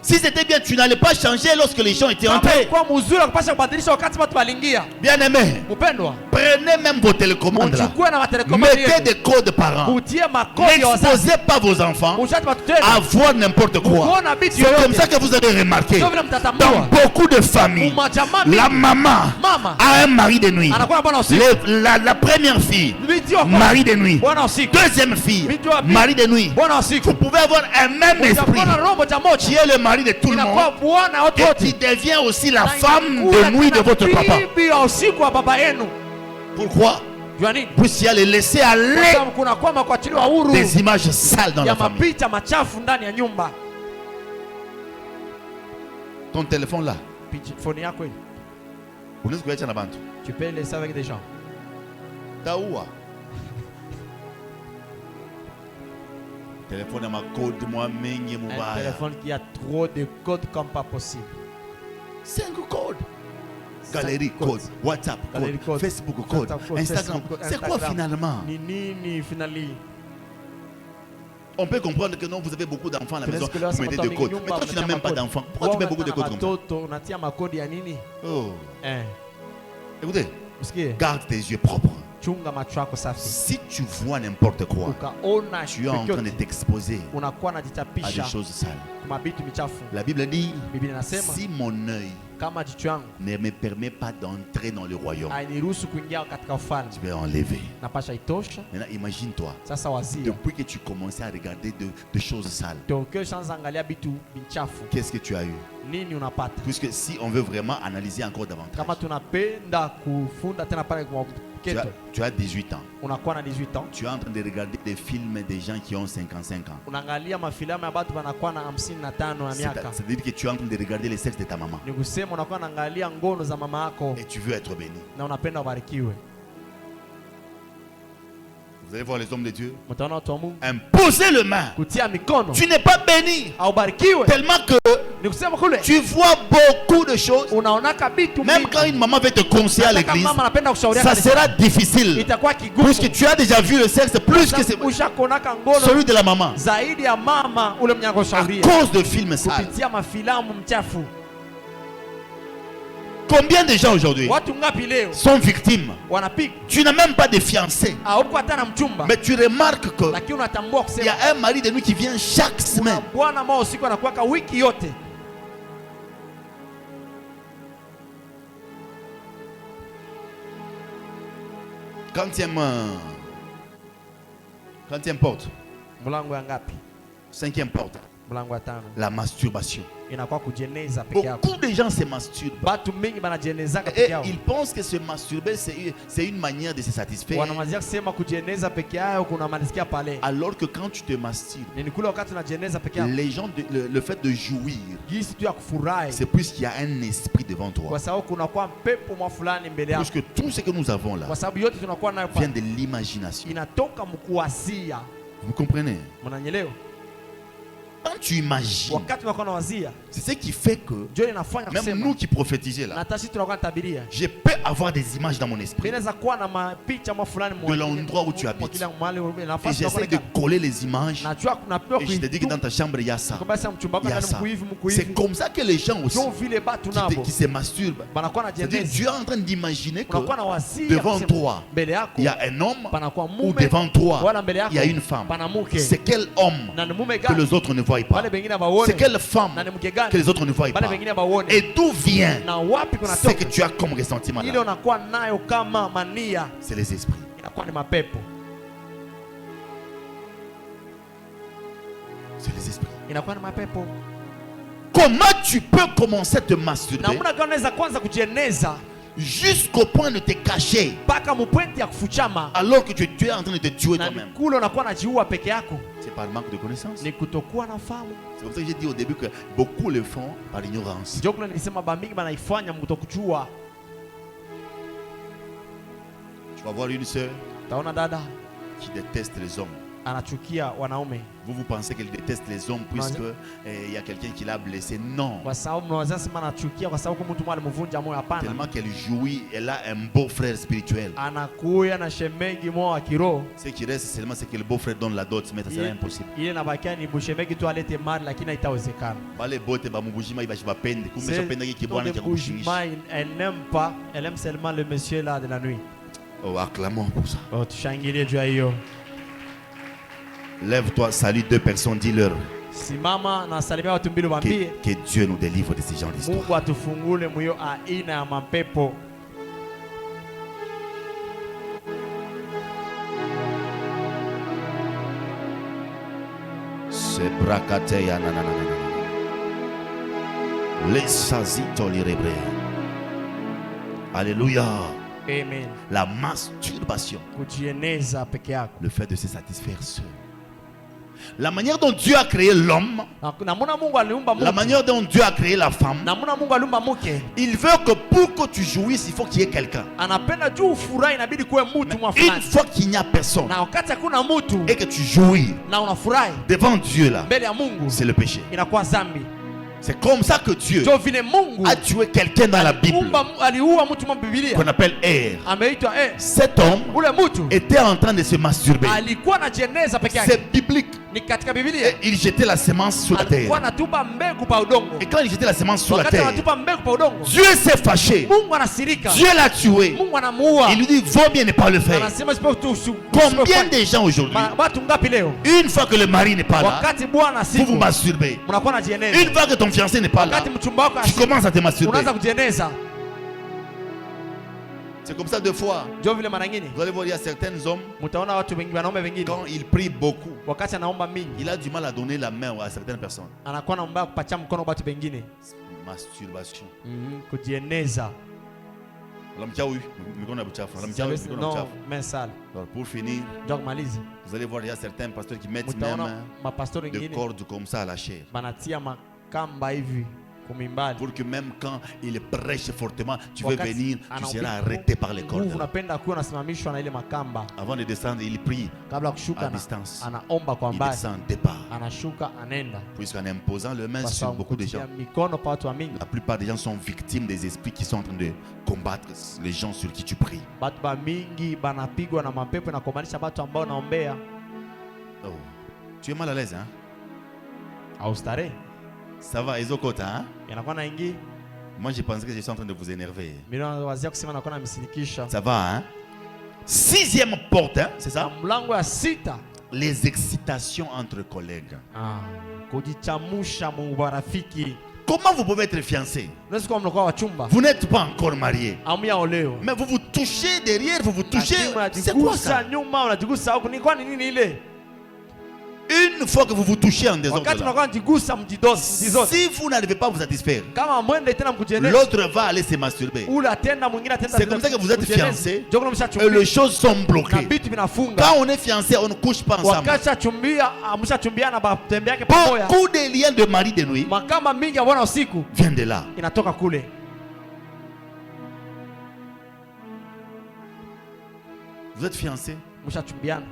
Si c'était bien, tu n'allais pas changer lorsque les gens étaient Kama entrés. ilikuwa mzuri kupasha kubadilisha wakati watu waliingia. Bien aimé, Mpendwa, prenez même vos télécommandes là. uchukue na matelekomandi Mettez yenu, des codes parents. utie makodi ya wazazi, N'exposez pas vos enfants ushati watoto wenu à voir n'importe quoi. kuona vitu C'est comme ça yoyote. que vous avez remarqué. Sio vile Dans mtatambua beaucoup de familles, umajamaa la mingi, maman mama a un mari de nuit. anakuwa na bwana usiku, La première fille, binti wa kwanza mari de nuit. bwana usiku, Deuxième fille, binti wa pili mari de nuit. bwana usiku. Vous pouvez avoir un même esprit Utakuwa na roho moja moja, qui est le mari de tout le monde inakuwa bwana watu et wote, qui devient aussi la Na femme inakuwa de nuit de tena votre papa. bibi wa usiku wa baba yenu. Pourquoi? Jua nini? Puisqu'il y a le laisser Kwa aller sababu kuna kwamba kuachiliwa huru des images sales dans ya la famille. mapicha machafu ndani ya nyumba. Ton téléphone là, Foni yako hii unaweza kuacha na bantu. tu peux laisser avec des gens. Taua. Téléphone à ma code moi mengi Un mubaya. téléphone qui a trop de codes comme pas possible. 5 codes. Galerie Cinq code, WhatsApp Galerie code, code, Facebook code, WhatsApp code, Instagram. Facebook code, C'est quoi Instagram. finalement? Ni nini finally? On peut comprendre que non, vous avez beaucoup d'enfants à la maison, Peut-être que là, vous mettez ça des va codes. tomber Mais toi, tu n'as nyumba, même pas code. d'enfants. Pourquoi tu mets beaucoup de codes comme ça? Watoto unatia makodi ya nini? Oh. Eh. Écoutez, Usikie? garde tes yeux propres. chunga macho yako safi. Si tu vois n'importe quoi, Ukaona tu es en train de t'exposer unakuwa à des unajitapisha choses sales. kwa vitu michafu. La Bible dit, Biblia inasema si mon œil kama jicho yangu ne me permet pas d'entrer dans le royaume, hainiruhusu kuingia katika ufalme, je vais enlever. napasha itosha. Maintenant, imagine-toi, Sasa wazia depuis que tu commençais à regarder de choses sales, tokeo shanza angalia vitu vichafu, qu'est-ce que tu as eu? nini unapata? Puisque si on veut vraiment analyser encore davantage, Kama tunapenda kufunda tena pale kwa keto, tu as 18 ans. unakuwa na 18 ans, Tu es en train de regarder des films des gens qui ont 55 ans. unaangalia mafilamu ya watu wanakuwa na 55 na miaka, C'est-à-dire que tu es en train de regarder les sexes de ta maman. ni kusema unakuwa unaangalia ngono za mama yako Et tu veux être béni. na unapenda ubarikiwe. Vous allez voir les hommes de Dieu. Mtaona watu wa Mungu Imposer le main. kutia mikono Tu n'es pas béni. au barikiwe, Tellement que ni kusema kule tu vois beaucoup de choses. unaonaka vitu Même mingi. quand une maman veut te conseiller à Hata kama l'église, mama anapenda kushauria ça kanisa, sera difficile. itakuwa kigumu. Puisque tu as déjà vu le sexe plus que ushakonaka ngono celui de la maman. zaidi ya mama ule mwenye À akushauria cause de films sales. kupitia mafilamu mchafu. Combien de gens aujourd'hui Watu ngapi leo sont victimes? wanapigwa Tu n'as même pas de fiancé. au hata na mchumba, Mais tu remarques que lakini unatambua il y kusema a un mari de nous qui vient chaque kuna semaine. bwana ambao usiku anakuwa wiki yote. Quatrième porte, Mlango ya ngapi? cinquième porte, Mlango wa 5. la masturbation. Inakuwa kujeneza peke yako. Beaucoup de gens se masturbent. Batu mingi banajenezaka Et peke yao. ils pensent que se masturber, c'est une manière de se satisfaire. Wanamazia kusema kujeneza peke yao kuna manisikia pale. Alors que quand tu te masturbes, Ni kule wakati unajeneza peke yako. les gens, le fait de jouir, Jinsi tu ya kufurahi. c'est plus qu'il y a un esprit devant toi. Kwa sababu kuna kwa pepo mwa fulani mbele yako. Puisque tout ce que nous avons là Kwa sababu yote tunakuwa nayo vient pale de l'imagination. inatoka mkuwasia. Vous comprenez? Mnanyelewa? Quand tu imagines, Wakati unakuwa na wazia, c'est ce qui fait que ndio inafanya même kusema. nous qui prophétisons Na là, tashi tunakuwa tabiria. je peux avoir des images dans mon esprit. Inaweza kuwa na mapicha mwa fulani De l'endroit où tu habites. Kila mahali Et nafasi j'essaie de coller les images. najua kuna pia Et je te dis que dans ta chambre, il y a ça. kwa sababu mchumba Il y wako a ndani ça. mkuivi C'est mkuivi. comme ça que les gens aussi Ndio vile batu nabo qui se masturbent. banakuwa na C'est-à-dire, jeneza. tu es en train d'imaginer que Unakuwa na wasia devant kusema, toi, mbele yako il y a un homme panakuwa ou mume devant toi, wala mbele yako il y a une femme. pana mke. C'est quel homme Na ni mume que gani? les autres ne voient pas? Wale wengine baone. C'est quelle femme Na ni mke gani? que les autres ne voient Wale pas? wengine baone. Et d'où vient Na wapi ce kunatoka? que tu as comme ressentiment Ile là? unakuwa nayo kama mania C'est les esprits. inakuwa ni mapepo. C'est les esprits. Inakuwa ni mapepo. Comment tu peux commencer à te masturber Namna gani unaweza kwanza kujeneza jusqu'au point de te cacher mpaka mpointi ya kufuchama alors que tu es en train de te tuer na toi-même? kule unakuwa najiua peke yako? C'est par manque de connaissance. Ni kutokuwa na fahamu. C'est comme ça que j'ai dit au début que beaucoup le font par ignorance. Ndio kule nilisema bamingi banaifanya mkutokujua. Tu vas voir une sœur Taona dada qui déteste les hommes. anachukia wanaume Vous pensez qu'elle déteste les hommes puisque il y a quelqu'un qui l'a blessé? Non. kwa sababu mnaweza sema anachukia kwa sababu mtu mmoja alimvunja moyo. Hapana, Tellement qu'elle jouit, elle a un beau frère spirituel. anakuya na shemegi moyo wa kiroho. Ce qui reste seulement, c'est que le beau frère donne la dot, mais ça sera impossible. Ile nabakia ni bushemegi tu alete mali, lakini haitawezekana. Bale bote ba mubujima ibashi bapende. Kumbe so penda ki bwana ki kushimisha. Bujima, elle n'aime pas, elle aime seulement le monsieur là de la nuit. Oh, acclamons pour ça. Oh, tushangilie juu ya hiyo. Lève-toi, salue deux personnes, dis-leur Simama na salimia watu mbili, waambie que Dieu nous délivre de ces gens d'histoire. Mungu atufungule mwiyo aina ya mapepo. C'est bracate ya nanana. Les sazito lirebre. Alléluia. Amen. La masturbation, Kujieneza peke yako. le fait de se satisfaire seul. La manière dont Dieu a créé l'homme, Namuna Mungu aliumba mtu. la manière dont Dieu a créé la femme, Namuna Mungu aliumba mke. il veut que pour que tu jouisses, il faut qu'il y ait quelqu'un. Anapenda juu furahi inabidi kuwe mtu mwa Une fulani. fois qu'il n'y a personne Na wakati hakuna mtu et que tu jouis na unafurahi devant Dieu là, mbele ya Mungu, c'est le péché. inakuwa dhambi. C'est comme ça que Dieu Ndio vile Mungu a tué quelqu'un dans la Bible aliua mtu mwa Biblia. qu'on appelle Er. Ameitwa Cet homme ule mtu était en train de se masturber. alikuwa anajieneza peke yake. C'est biblique. Ni katika Biblia. Et il jetait la semence sur la terre. Alikuwa anatupa mbegu pa udongo. Et quand il jetait la semence sur la Wakati terre, anatupa mbegu pa udongo, Dieu s'est fâché. Mungu anasirika. Dieu l'a tué. Mungu anamuua. Il lui dit, vaut mieux ne pas le faire. Anasema sipo tu. Combien de gens aujourd'hui, watu ngapi leo? une fois que le mari n'est pas là, Wakati bwana vous siku vous masturbez. mnakuwa najieneza. Une fois que ton fiancé n'est pas là, Wakati mchumba wako tu commences à te masturber. unaanza kujieneza. C'est comme ça deux fois. Ndio vile mara nyingine Vous allez voir, il y a certains hommes, mtaona watu wengi wanaume wengine quand ils prient beaucoup, wakati anaomba mingi il a du mal à donner la main à certaines personnes. anakuwa anaomba kupatia mkono watu wengine. Masturbation. Kujieneza. Non, main sale. Alors pour finir, Ndio kumaliza. vous allez voir, il y a certains pasteurs qui mettent même Mtaona mapastori des wengine cordes comme ça à la chair. banatia makamba hivi kumimbali. Pour que même quand il prêche fortement, tu veux Wakati venir, tu anahubiri seras arrêté par les cordes. Mungu unapenda kuwa unasimamishwa na ile makamba. Avant de descendre, il prie Kabla à kushuka distance. anaomba kwa Il mbali. descend, départ. Anashuka anaenda. Puisqu'en imposant le main Kwa sur sababu beaucoup de gens, kutia mikono pa watu wa mingi. la plupart des gens sont victimes des esprits qui sont en train de combattre les gens sur qui tu pries. Batu ba mingi banapigwa na mapepo na kumaanisha watu ambao naombea. Oh, tu es mal à l'aise, hein? Au starehe. Ça va, Ezokota, hein? Yanakuwa naingi. Moi, je pensais que je suis en train de vous énerver. Mimi nawazia kusema nakuwa namsilikisha. Ça va, hein? Sixième porte, hein? C'est ça? Mlango ya sita. Les excitations entre collègues. Kujichamusha mu marafiki. Comment vous pouvez être fiancé? Unaweza kuwa mnakuwa wachumba. Vous n'êtes pas encore marié. Amia oleo. Mais vous vous touchez derrière, vous vous touchez. C'est quoi ça? Nyuma unajigusa huko. Ni kwa nini ile? Une fois que vous vous touchez en désordre, Wakati unakuwa unajigusa mjizote. si vous n'arrivez pas à vous satisfaire, Kama mwende tena mkujeneza. l'autre va aller se masturber. Ula tena mwingine atenda. C'est comme ça que vous êtes fiancés et les choses sont Na bloquées. vitu vinafunga. Quand on est fiancé, on ne couche pas ensemble. Wakati achumbia, amshachumbia na batembea yake pamoja. Beaucoup de liens de mari de nuit Makamba mingi ya bwana usiku viennent de là. inatoka kule. Vous êtes fiancé, Mshachumbiana,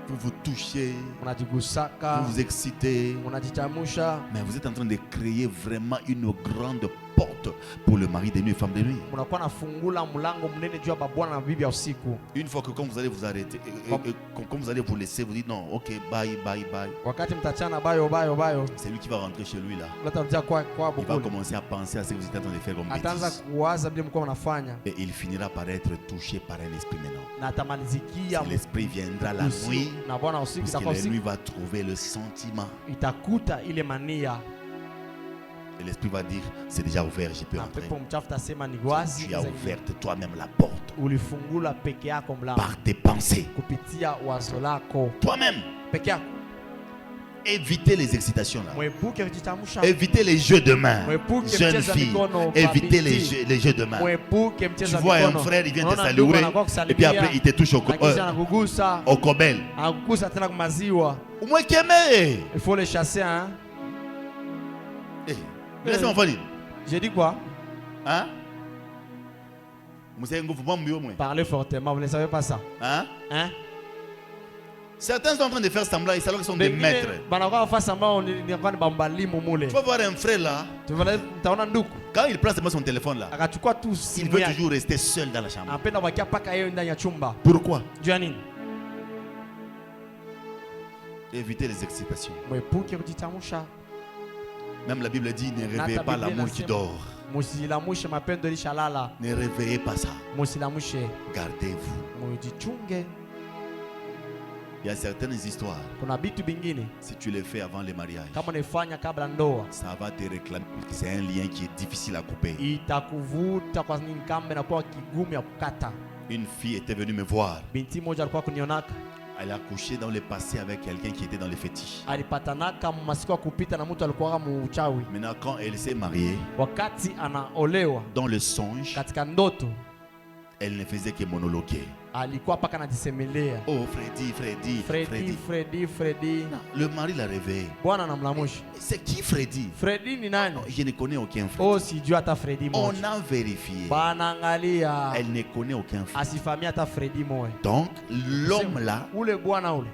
vous vous touchez, mnajigusaka, vous vous excitez, mnajichamusha, mais vous êtes en train de créer vraiment une grande porte pour le mari de nuit et femme de nuit. mnakuwa nafungula mlango mnene juu ya babwana na bibi ya usiku. Une fois que quand vous allez vous arrêter, quand vous allez vous laisser, vous dites non, ok, bye, bye, bye. Wakati mtachana bayo, C'est lui qui va rentrer chez lui là. mtarudia kwa Il va bukuli. commencer à penser à ce que vous êtes en train de faire comme Ataanza bêtise. kuwaza vile mko mnafanya Et il finira par être touché par un esprit maintenant. na atamalizikia Et l'esprit viendra la usiku nuit, na bwana usiku puisque itakuwa la nuit usiku va trouver le sentiment. itakuta ile mania Et l'esprit va dire, c'est déjà ouvert, je peux na entrer. pepo mchafu tasema ni wazi. Tu as ouvert toi-même la porte Ulifungula peke yako mlango par tes pensées. kupitia wazo lako Toi-même, peke yako. évitez les excitations là. Mwepuke kujitamsha, Évitez les jeux de main. mwepuke Jeune mchezo fille, mikono, évitez mabinti. les jeux de main. Mwepuke Tu mchezo vois un mikono. frère, il vient te Unaona ndugu saluer, anakuwa et puis après kusalimia, il te touche na kisha anakugusa, au cobel. anakugusa tena kwa maziwa. Au moins qu'il aime. Il faut les chasser, hein. Laisse-moi faire. J'ai dit quoi? Hein? Vous savez, vous pouvez mieux, moi. Parlez fortement, vous ne savez pas ça. Hein? Hein? Certains sont en train de faire semblant, ils savent qu'ils sont des maîtres. Banakuwa fasa ambao ni kwa bambalimu mule. Tu vas voir un frère là, Utaona ndugu quand il place son téléphone là, akachukua tu il simu veut yake. toujours rester seul dans la chambre. Anapenda wakia paka yeye ndani ya chumba. Pourquoi? Juu ya nini? Évitez les excitations. Mwepuke kujitamsha. Même la Bible dit, ne réveillez pas l'amour qui dort. Musilamushe mapendo lishalala. Ne réveillez pas ça. Musilamushe. Gardez-vous. Mujichunge. Il y a certaines histoires, Kuna bitu bingine si tu les fais avant le mariage, kama unaifanya kabla ndoa ça va te réclamer. C'est un lien qui est difficile à couper. itakuvuta kwa nini kama inakuwa kigumu ya kukata. Une fille était venue me voir. Binti moja alikuwa kunionaka, Elle a couché dans le passé avec quelqu'un qui était dans les fétiches. alipatanaka masiku ya kupita na mtu alikuwa muuchawi. Maintenant, quand elle s'est mariée, Wakati anaolewa dans le songe, katika ndoto elle ne faisait que monologuer. alikuwa paka anajisemelea, Oh, Freddy, Freddy, Freddy, Freddy. Freddy, Freddy. Non, le mari l'a réveillé. Bwana anamlamusha. C'est qui Freddy? Freddy ni nani? Non, je ne connais aucun Freddy. Oh, sijui hata Freddy On moja. a vérifié. Banaangalia, Elle ne connaît aucun Freddy. asifamia hata Freddy moja. Donc, l'homme là Ule bwana ule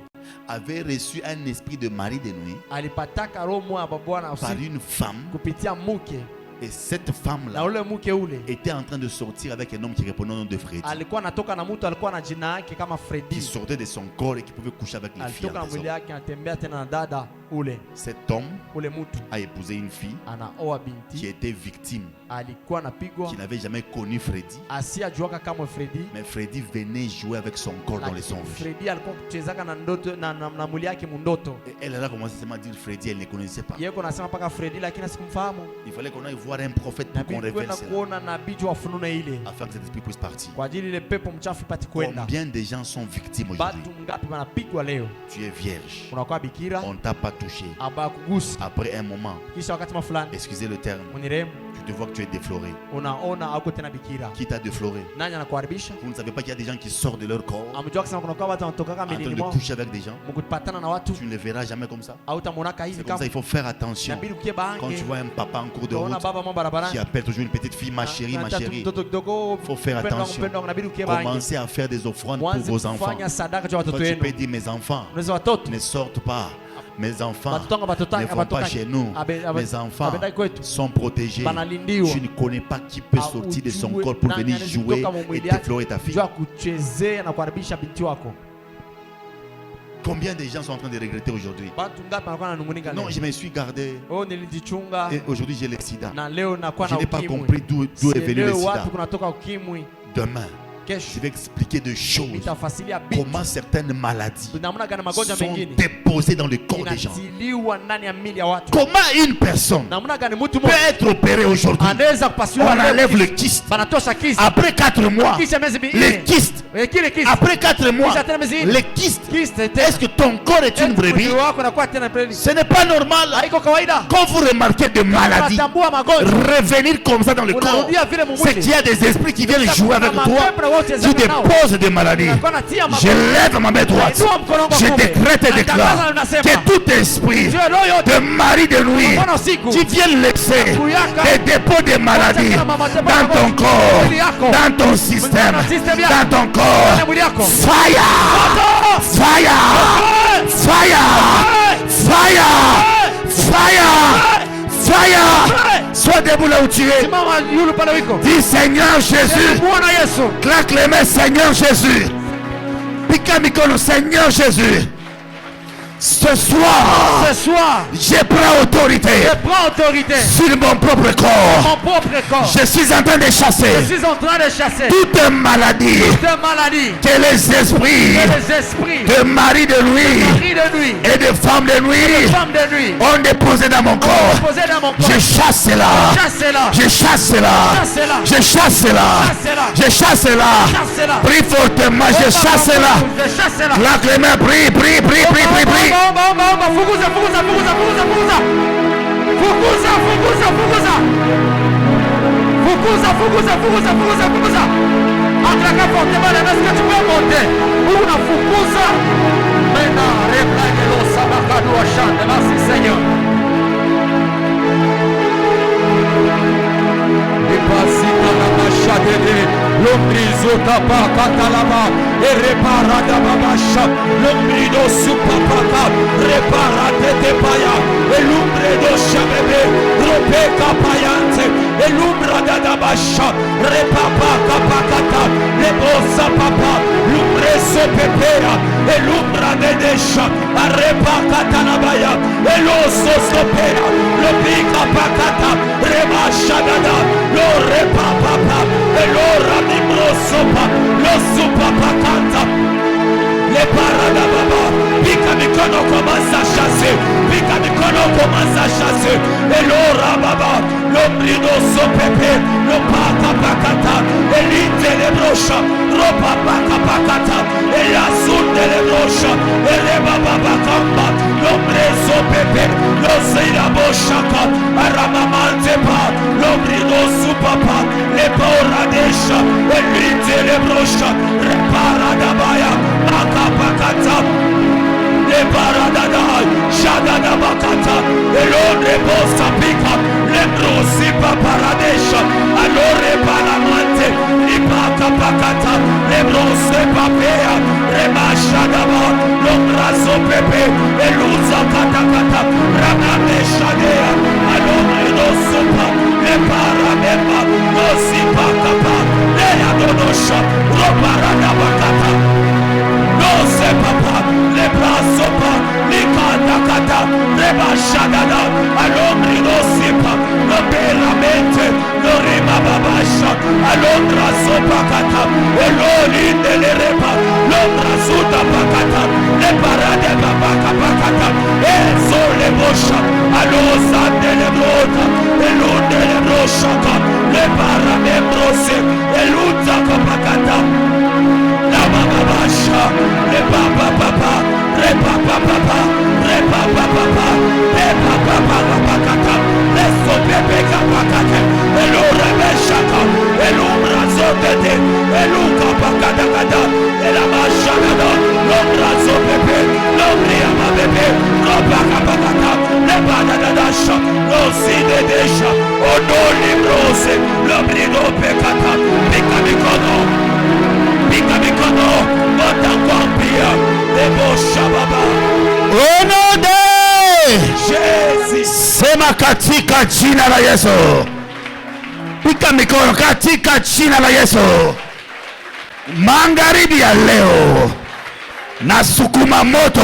avait reçu un esprit de mari de nuit alipataka roho moja ya bwana par usiku une femme kupitia mke Et cette femme-là na ule mke ule était en train de sortir avec un homme qui répondait au nom de Freddy, alikuwa anatoka na mtu alikuwa na jina yake kama qui Freddy, sortait de son corps et qui pouvait coucher avec les filles. alitoka na mwili yake anatembea tena na dada ule. Cet homme Ule mtu a épousé une fille anaoa qui binti était victime, alikuwa anapigwa, qui n'avait jamais connu Freddy. asiajuaka kama Freddy, Mais Freddy venait jouer avec son corps dans les songes. Freddy alikuwa kuchezaka na ndoto na mwili yake mundoto. Et elle a commencé seulement à dire Freddy, elle ne connaissait pas. Yeko nasema paka Freddy lakini sikumfahamu. Il fallait qu'on aille voir un prophète pour qu'on Nabii révèle kwenda cela, kuona nabii juu afunune ile afin que cet esprit puisse partir. kwa ajili ile pepo mchafu ipate kwenda. Combien de gens sont victimes aujourd'hui? Batu ngapi wanapigwa leo? Tu es vierge, Unakuwa bikira on ne t'a pas touché. aba kugusa, Après un moment, kisha wakati fulani excusez le terme, unirehemu, tu te vois que tu es défloré. unaona hauko tena bikira. Qui t'a défloré? Nani anakuharibisha? Vous ne savez pas qu'il y a des gens qui sortent de leur corps Amjua kusema kuna kwa watu wanatoka en kama train nini de mwao, coucher avec des gens. mkupatana na watu Tu ne les verras jamais comme ça. au tamonaka hivi C'est comme ça, kama il faut faire attention. inabidi ukie Quand tu bange. vois un papa en cours de Unaona route baba mwa qui barabarani appelle toujours une petite fille, ma chérie, ma chérie, mtoto kidogo, faut faire mpendwa, attention. mpendwa, inabidi ukie bange. Commencez à faire des offrandes pour Mwanze vos enfants. kufanya sadaka kwa Toi, watoto tu peux wenu. dire, mes enfants Unaweza watoto ne sortent pas. Mes enfants Watoto wangu ne vont pas chez nous. Mes enfants abendai kwetu sont protégés. banalindiwa. Tu ne connais pas qui peut sortir de son Aujue corps pour nani venir anaweza jouer kutoka mu et mwili yake déflorer ta fille. juu ya kuchezea na kuharibisha binti wako. Combien de gens sont en train de regretter aujourd'hui? Watu ngapi wanakuwa wananungunika Non, leo? je me suis gardé Oh, nilijichunga et aujourd'hui j'ai le sida. na leo nakuwa Je na n'ai pas ukimwi. compris d'où est venu le Sielewi sida. wapi kunatoka ukimwi. Demain, je Kesho vais expliquer des choses. nitafasilia binti Comment certaines maladies namna gani magonjwa sont mengine déposées dans le corps des gens. inatiliwa ndani ya mili ya watu. Comment une personne Namna gani mtu peut mmoja être opérée aujourd'hui? anaweza On kupasuliwa enlève leo, le kyste. banatosha kisi Après 4 mois, kisha miezi le minne kyste. kile kisi Après 4 mois, kisha tena miezi minne le kyste. kisi Est-ce que ton corps est une brebis? mwili wako unakuwa tena pleni. Ce n'est pas normal. Haiko kawaida. Quand vous remarquez des maladies Unatambua magonjwa revenir comme ça dans le corps, unarudia vile c'est mumwili. qu'il y a des esprits qui viennent jouer avec toi. Tu Tu déposes des maladies. Je lève ma main droite. Je décrète et déclare que tout esprit de mari de nuit qui vient laisser des dépôts de maladies dans ton corps, dans ton système, dans ton corps. Fire! Fire! Fire! Fire! Fire! Fire! Sois debout là où tu es. Dis Seigneur Jésus. Claque les mains, Seigneur Jésus. Pique mikono, Seigneur Jésus. Ce soir, je prends autorité sur mon propre corps. Je suis en train de chasser toute maladie que les esprits de mari de nuit et de femmes de nuit ont déposé dans mon corps. Je chasse cela. Je chasse cela. Je chasse cela. Je chasse cela. Prie fortement. Je chasse cela. Claque les mains. Prie, prie, prie, prie, prie, prie. Fukuza. Ataka fortement les mains, est-ce que tu peux monter? Unafukuza. Maintenant, reprends le sabakado à chante. Merci Seigneur. Ipasika la machadele, l'ombrizo tapa katalaba, et reparada babasha, l'ombrido supapaka, reparate te paya, et l'ombrido chabebe, rope kapayante, et l'ombrada dabasha, repapa kapakata, le bossa papa, l'ombrizo pepera, et l'ombrade desha, a repakatalabaya, et l'osso sopera, le pica pakata, remachadada, lo repapapa, e lo ramimrosopa, lo supapakanta, le parada baba, pica mikono commence à chasser, pica mikono commence à chasser, et lo rababa, lo brido sopepe, lo pakapakata, e l'inte le brocha, ropa pakapakata, e la sunde le brocha, e le bababakamba, lo preso pepe, lo seira boshaka, aramamante pa, lo brido supapa, le pauradesha, e l'inte le brocha, reparada baya, makapakata, le paradadai, shadadabakata, e lo rebosa pica, le brosipa paradesha, allora paramante, li pakapakata, le brose papea, remashadaba, lo brazo pepe, e l'usa katakata, ramameshadea, allora lo sopa, le Redesha, Ono Librose, Lobrigo Pekata, Pikamikono, Otakwambia, Ebo Shababa. Au nom de Jésus. sema katika jina la Yesu. Pika mikono katika jina la Yesu. Magharibi ya leo nasukuma moto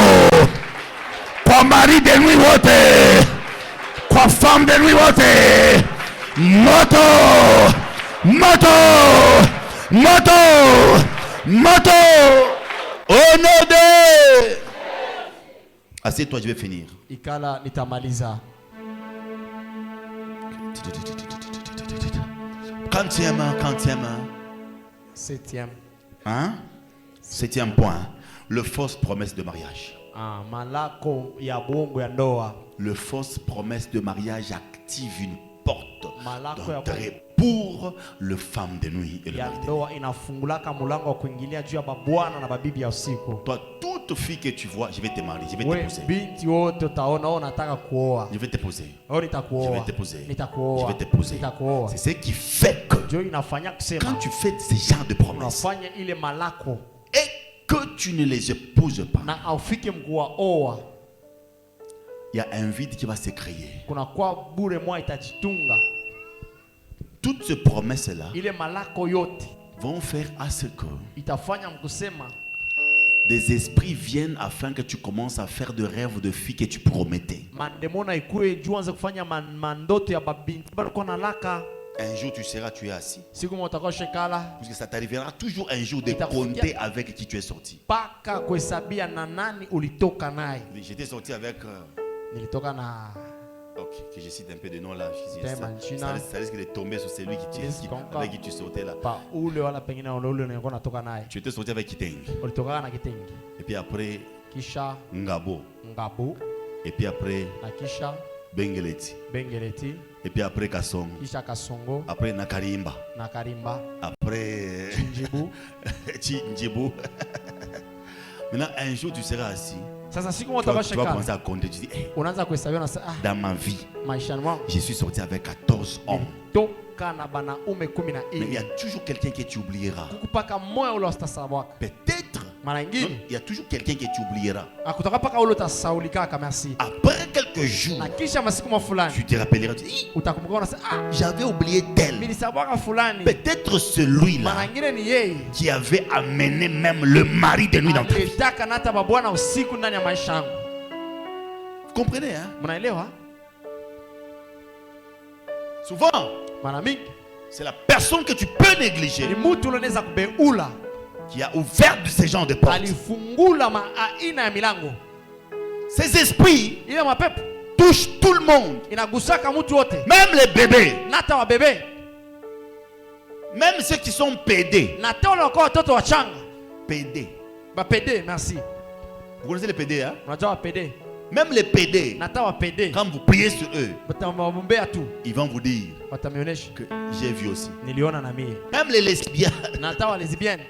kwa mari de nuit wote, kwa femme de nuit wote. Moto, moto, moto, moto. Au nom de Assieds-toi, je vais finir. Ikala nitamaliza. Quantième. Septième. Hein? Septième point. Le fausse promesse de mariage. Malako ya bongo ya ndoa. Le fausse promesse de mariage active une porte Malako ya d'entrée pour le femme de nuit et le ya mari de nuit. ndoa inafungulaka mulango wa kuingilia juu ya babwana na babibi ya usiku. Toi, toute fille que tu vois, je vais te marier, je vais We t'épouser. binti wote utaona unataka kuoa. Je vais t'épouser. Au nitakuoa. Je vais t'épouser. Nitakuoa. Je vais t'épouser. Nitakuoa. C'est ce qui fait que Ndio inafanya kusema quand tu fais ce genre de promesses unafanya ile malako et que tu ne les épouses pas, na aufike mkuu wa oa, il y a un vide qui va se créer. kuna kwa bure mwa itajitunga. Toutes ces promesses-là Ile malako yote vont faire à ce que itafanya mkusema des esprits viennent afin que tu commences à faire de rêves de filles que tu promettais. mandemona ikue juu anze kufanya mandoto ya babinti balikuwa nalaka. Un jour tu es assis. Siku moja utakuwa shekala Parce que ça t'arrivera toujours un jour de Et t'as- compter avec qui tu es sorti. paka kuhesabia na nani ulitoka naye. J'étais sorti avec... Nilitoka na ok, que je cite un peu de nom là. Ça risque de tomber sur celui avec qui tu sortais là. pa ule wala pengine ule nilikuwa natoka naye. Tu étais sorti avec Kiteng. Ulitoka na Kitengi, Et puis après, kisha Ngabo. Ngabu, Et puis après, na kisha Bengeleti. Bengeleti, Et puis après, Kassong. kisha Kasongo Après, Nakarimba. na Karimba, Après, Chinjibu. Njibou. Maintenant, un jour, tu seras assis. Sasa siku Tu moja vas, utakuwa tu vas shekala commencer à compter. Tu dis, hey, unaanza kuhesabia na dans ma vie, maishani mwangu je suis sorti avec 14 hommes. toka na banaume Mais il y a 14 toujours quelqu'un que tu oublieras. kukupaka moyo ule utasabwaka. Peut-être. Mara Non, nyingine il y a toujours quelqu'un que tu oublieras. akutoka paka ule utasaulikaka. Merci. Après quelques jours, Na kisha masiku fulani tu te rappelleras. Tu dis, utakumbuka unasema j'avais oublié tel. mimi nisabwaka fulani. Peut-être celui-là Mara nyingine ni yeye qui avait amené même le mari de nuit dans ta vie. alitaka na hata babwana usiku ndani ya maisha yangu. Vous comprenez, hein? Mnaelewa? Souvent, Mara mingi c'est la personne que tu peux négliger ni mtu ule anaweza kubeula qui a ouvert de ce genre de portes. alifungula aina ya milango. Ces esprits Ile mapepo touchent tout le monde, inagusaka mtu wote, même les bébés, na hata wabebe, même ceux qui sont pédés. na hata wale wako watoto wachanga. Pédés. Bapede, merci. Vous connaissez les pédés, hein? Unajua wapede, Même les pédés, na hata wapede quand vous priez sur eux, watamwombea tu, ils vont vous dire watamionyesha que j'ai vu aussi. niliona na mie, Même les lesbiennes, na hata wa lesbienne.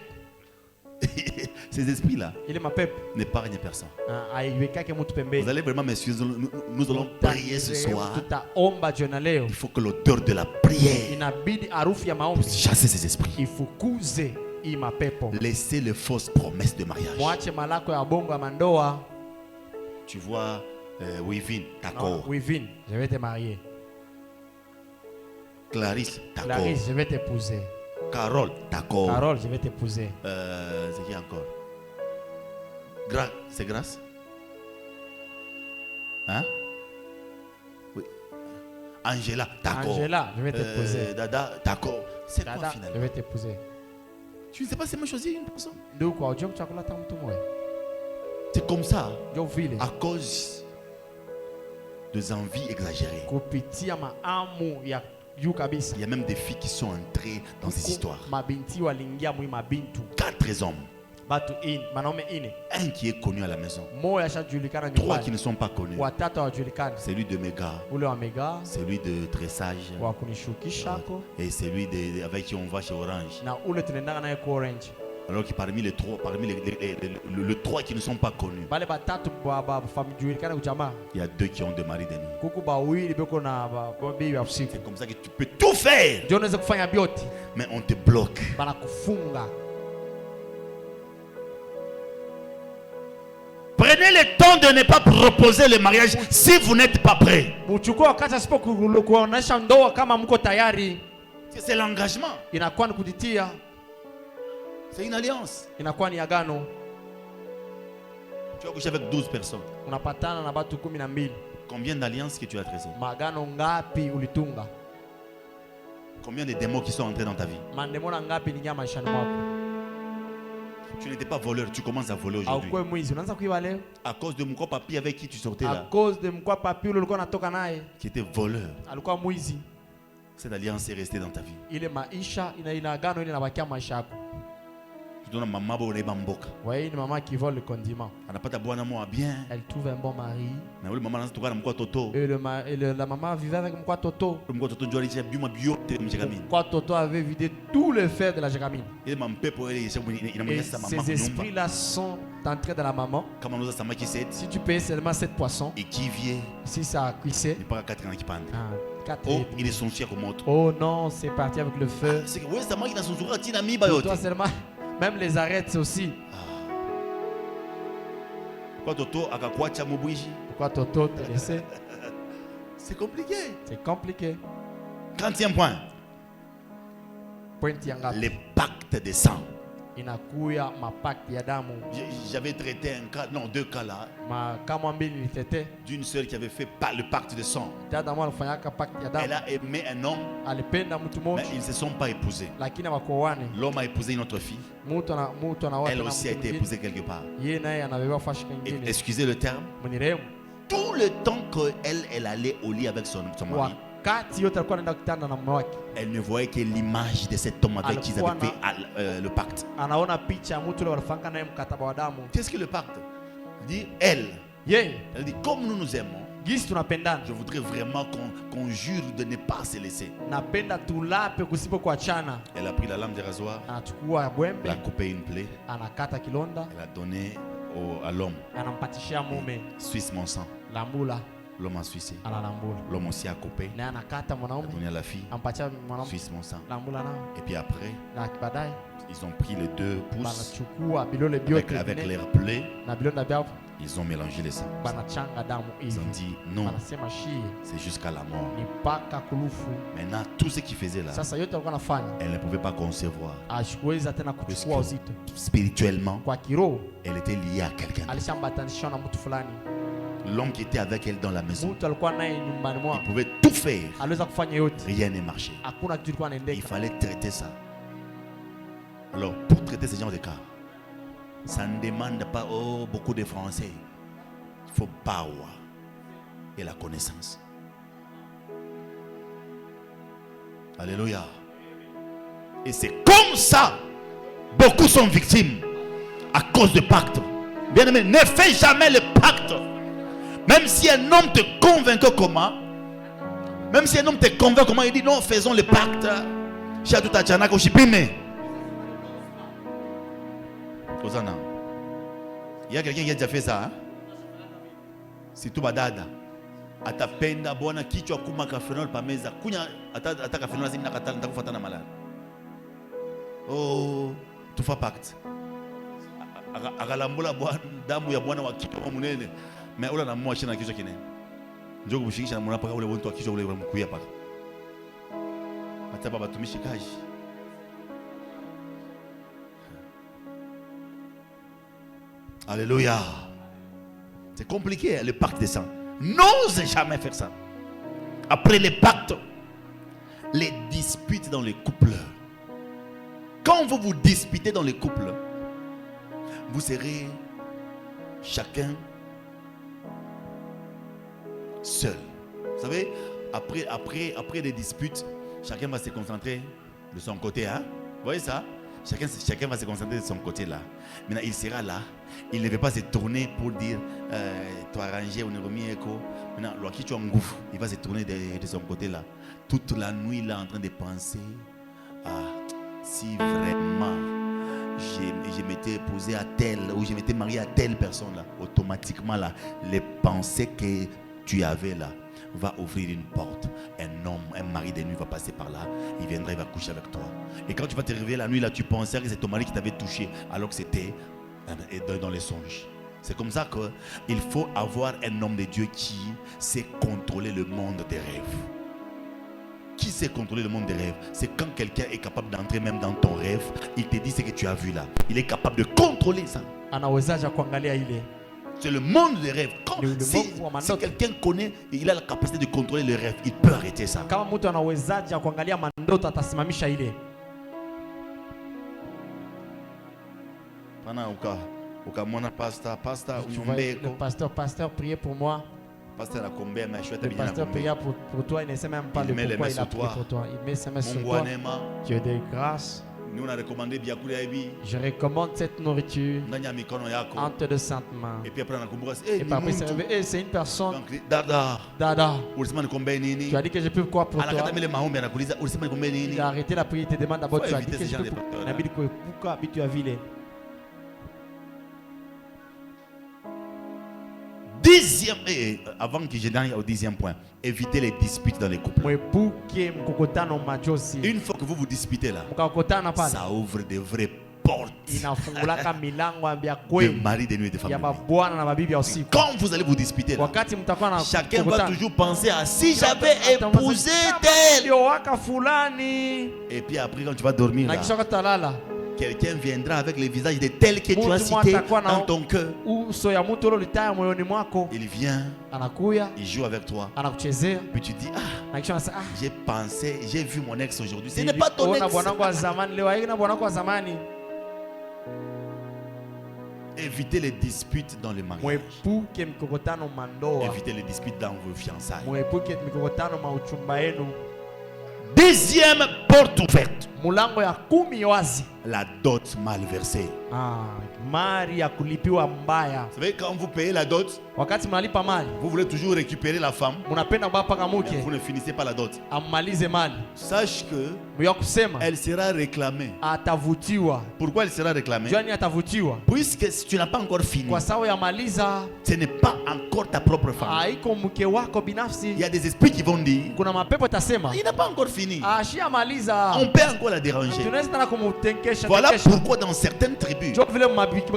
ces esprits-là Ile mapepo n'épargnent personne. haiwekake mtu Vous pembeni. allez vraiment m'excuser, nous allons prier ce soir. Tutaomba jioni leo, Il faut que l'odeur de la prière inabidi harufu ya maombi chasse ces esprits. ifukuze hii mapepo. Laissez les fausses promesses de mariage. Mwache malako ya bongo ya mandoa. Tu vois, Wivin, No, d'accord. Wivin, je vais te marier. Clarisse, d'accord. Clarisse, je vais t'épouser. Carole, d'accord. Carole, je vais t'épouser. C'est qui encore? C'est Grâce? Hein? Oui. Angela, d'accord. Angela, je vais t'épouser. Dada, d'accord. C'est quoi Dada, je finalement? vais t'épouser. Tu ne sais pas si moi choisir une personne. Ndio kwa ujio kuchakula tamu tu moyo. C'est comme ça, Ndio vile à cause des envies exagérées. kupitia maamu ya juu kabisa. Il y a même des filles qui sont entrées dans ces histoires. Mabinti waliingia mwi mabintu. 4 hommes. Batu manaume ine. Un qui est connu à la maison. Moja ashajulikana 3 qui nyumbani. ne sont pas connus. Watatu hawajulikani. Celui de Méga, Ule wa mega celui de Tressage wa kunishukisha hapo et celui avec qui on va chez Orange. na ule tunaendanga naye kwa Orange. Alors que parmi les trois, parmi les trois qui ne sont pas connus, bale batatu famjulikana kujamaa il y a deux qui ont des maris de nuit. kuku bawili beko na bibi ya usiku. C'est comme ça que tu peux tout faire, Ndio unaweza kufanya vyote, mais on te bloque. bana kufunga. Prenez le temps de ne pas proposer le mariage si vous n'êtes pas prêt. Muchukua wakati asipo kuonesha ndoa kama mko tayari. C'est l'engagement. Inakuwa ni kujitia, C'est une alliance. inakuwa ni agano. Tu vas coucher avec 12 personnes. Unapatana na watu 12. Combien d'alliances que tu as tressées? Maagano ngapi ulitunga? Combien de démons qui sont entrés dans ta vie? Mandemona ngapi ni nyama maishani mwako? Tu n'étais pas voleur, tu commences à voler aujourd'hui. Au mwizi unaanza kuiba leo À cause de mon papi avec qui tu sortais à là, cause de mkwa papi ule ulikuwa unatoka naye qui était voleur. alikuwa mwizi. Cette alliance est restée dans ta vie. Ile maisha ina agano ile inabakia maisha yako. Tu donnes maman bo neba mboka. Wewe ni mama qui vole le condiment. Anapata bwana moa bien. Elle trouve un bon mari. Na ule mama anaanza tukana mkwa toto. Et la maman vivait avec mkwa toto. Mkwa toto njoo alicha biuma biote mjegamini. Mkwa toto avait vidé tout le fer de la jégamine. Ile mampepo ile Et sa maman ces esprits-là sont entrés dans la maman. Kama unauza samaki 7 Si tu payes seulement 7 poissons, et qui vient si ça a cuissé, ni pas 4 ans qui pande. 4 Oh, il est son chien comme autre. Oh non, c'est parti avec le feu. C'est que ouais, samaki na son sourire tina miba Pour yote. toi seulement, même les arêtes aussi. Kwa toto akakwacha mubwishi. Pourquoi Toto te laissé? C'est compliqué. C'est compliqué. 30e point. Point yanga. Les pactes de sang. Inakuya mapakti ya damu. J'avais traité un cas, non, 2 cas là, Kama mbili litete. d'une sœur qui avait fait le pacte de sang. Dada mwana alifanyaka pakti ya Elle damu. a aimé un homme, Alipenda mtu mais mmoja ils ne se sont pas épousés. lakini hawakuoane. L'homme a épousé une autre fille. Mtu anaoa Elle tena aussi a mtu été mwingine. épousée quelque part. Yeye naye anabeba fashi Et, nyingine. excusez le terme. Mwenirehemu. Tout le temps qu'elle allait au lit avec son mari, Wakati yote alikuwa anaenda kitanda na mume wake. elle ne voyait que l'image de cet homme avec qui ils avaient fait le pacte. Anaona picha ya mtu yule walifanya naye mkataba wa damu. Qu'est-ce que le pacte dit? Elle dit, comme nous nous aimons, Gisi tunapendana. je voudrais vraiment qu'on jure de ne pas se laisser. Napenda tulape kusipo kuachana. Elle a pris la lame de rasoir, Anachukua bwembe, elle a coupé une plaie, anakata kilonda, elle a donné à l'homme. anampatishia mume Suisse mon sang. lambula, L'homme a suissé. analambula. L'homme aussi a coupé, Naye anakata a mwanaume, donné à la fille. ampatia mwanaume Suisse mon sang. lambula nao. Et puis après, Na baadaye ils ont pris les 2 pouces banachukua bilole byote avec vine leur plaie, na bilonda vyao, ils ont mélangé les sangs. banachanga damu Ils ont hivi. dit non, Banasema shie c'est jusqu'à la mort. ni mpaka kulufu. Maintenant, tout ce qu'ils faisaient là, Sasa yote alikuwa anafanya elle ne pouvait pas concevoir. ashikuweza tena kuchukua uzito. Spirituellement, Kwa kiroho elle était liée à quelqu'un. alishambatanishwa na mtu fulani. L'homme qui était avec elle dans la maison, Mtu alikuwa naye nyumbani il mwao, pouvait tout faire. aliweza kufanya yote, Rien ne marchait. hakuna kitu kilikuwa Il inaendeka. fallait traiter ça. Alors, pour traiter ce genre de cas, ça ne demande pas beaucoup de français. Il faut power et la connaissance. Alléluia. Et c'est comme ça, beaucoup sont victimes à cause de pacte. Bien aimé, ne fais jamais le pacte. Même si un homme te convainc comment, même si un homme te convainc comment, il dit non, faisons le pacte. Il y a quelqu'un qui a déjà fait ça. Hein? C'est tout badada. Atapenda bwana kichwa kuma kafenol pa meza. Kunya ata kafenol zini nakatala nitakufuata na malala. Oh, tufa pacte. Akalambula bwana damu ya bwana wa kichwa munene. Mais ula na mwashi na kichwa kinene. Njoo kushikisha na mwana paka ule wonto wa kichwa ule mkuya paka. Hata baba tumishi kaji. Alléluia. C'est compliqué, le pacte des sangs. N'ose jamais faire ça. Après les pactes, les disputes dans les couples. Quand vous vous disputez dans les couples, vous serez chacun seul. Vous savez, après les disputes, chacun va se concentrer de son côté. Hein? Vous voyez ça? Chacun va se concentrer de son côté là. Maintenant, il sera là. Il ne veut pas se tourner pour dire toi arrangé, on est remis écho. Maintenant, il va se tourner de son côté là. Toute la nuit, là, en train de penser si vraiment je m'étais épousé à telle, ou je m'étais marié à telle personne là, automatiquement là, les pensées que tu avais là va ouvrir une porte. Un homme, un mari de nuit va passer par là, il viendra, il va coucher avec toi. Et quand tu vas te réveiller la nuit là, tu pensais que c'est ton mari qui t'avait touché, alors que c'était dans les songes. C'est comme ça qu'il faut avoir un homme de Dieu qui sait contrôler le monde des rêves. Qui sait contrôler le monde des rêves? C'est quand quelqu'un est capable d'entrer même dans ton rêve, il te dit ce que tu as vu là. Il est capable de contrôler ça. C'est le monde des rêves. Si quelqu'un connaît, il a la capacité de contrôler le rêve, il peut arrêter ça. Le pasteur priait pour moi. Le pasteur pria pour toi, il ne sait même pas le pourquoi il a prié pour toi. Il met ses mains sur toi. Dieu de grâce. Je recommande cette nourriture entre de saintes mains. Et puis après, c'est une personne. Dada. Tu as dit que je peux quoi pour toi? Il a arrêté la prière, il te demande d'abord. Tu as dit que je peux pourquoi tu as vu les. Dixième, avant que je n'aille au 10e point, évitez les disputes dans les couples. Une fois que vous vous disputez là, ça ouvre de vraies portes de mari, de nuit et de famille. Quand vous allez vous disputer là, chacun va toujours penser à si j'avais épousé tel. Et puis après quand tu vas dormir là, quelqu'un viendra avec le visage de tel que tu as cité dans ton cœur. Il vient, il joue avec toi. Puis tu dis, j'ai pensé, j'ai vu mon ex aujourd'hui. Ce n'est pas ton ex. Évitez les disputes dans le mariage. Évitez les disputes dans vos fiançailles. Deuxième porte ouverte. La dot mal versée. Vous savez, quand vous payez la dot, vous voulez toujours récupérer la femme, vous ne finissez pas la dot. Sache que elle sera réclamée. Pourquoi elle sera réclamée? Puisque si tu n'as pas encore fini, ce n'est pas encore ta propre femme. Il y a des esprits qui vont dire, il n'a pas encore fini, on peut encore la déranger. Voilà pourquoi dans certaines tribus,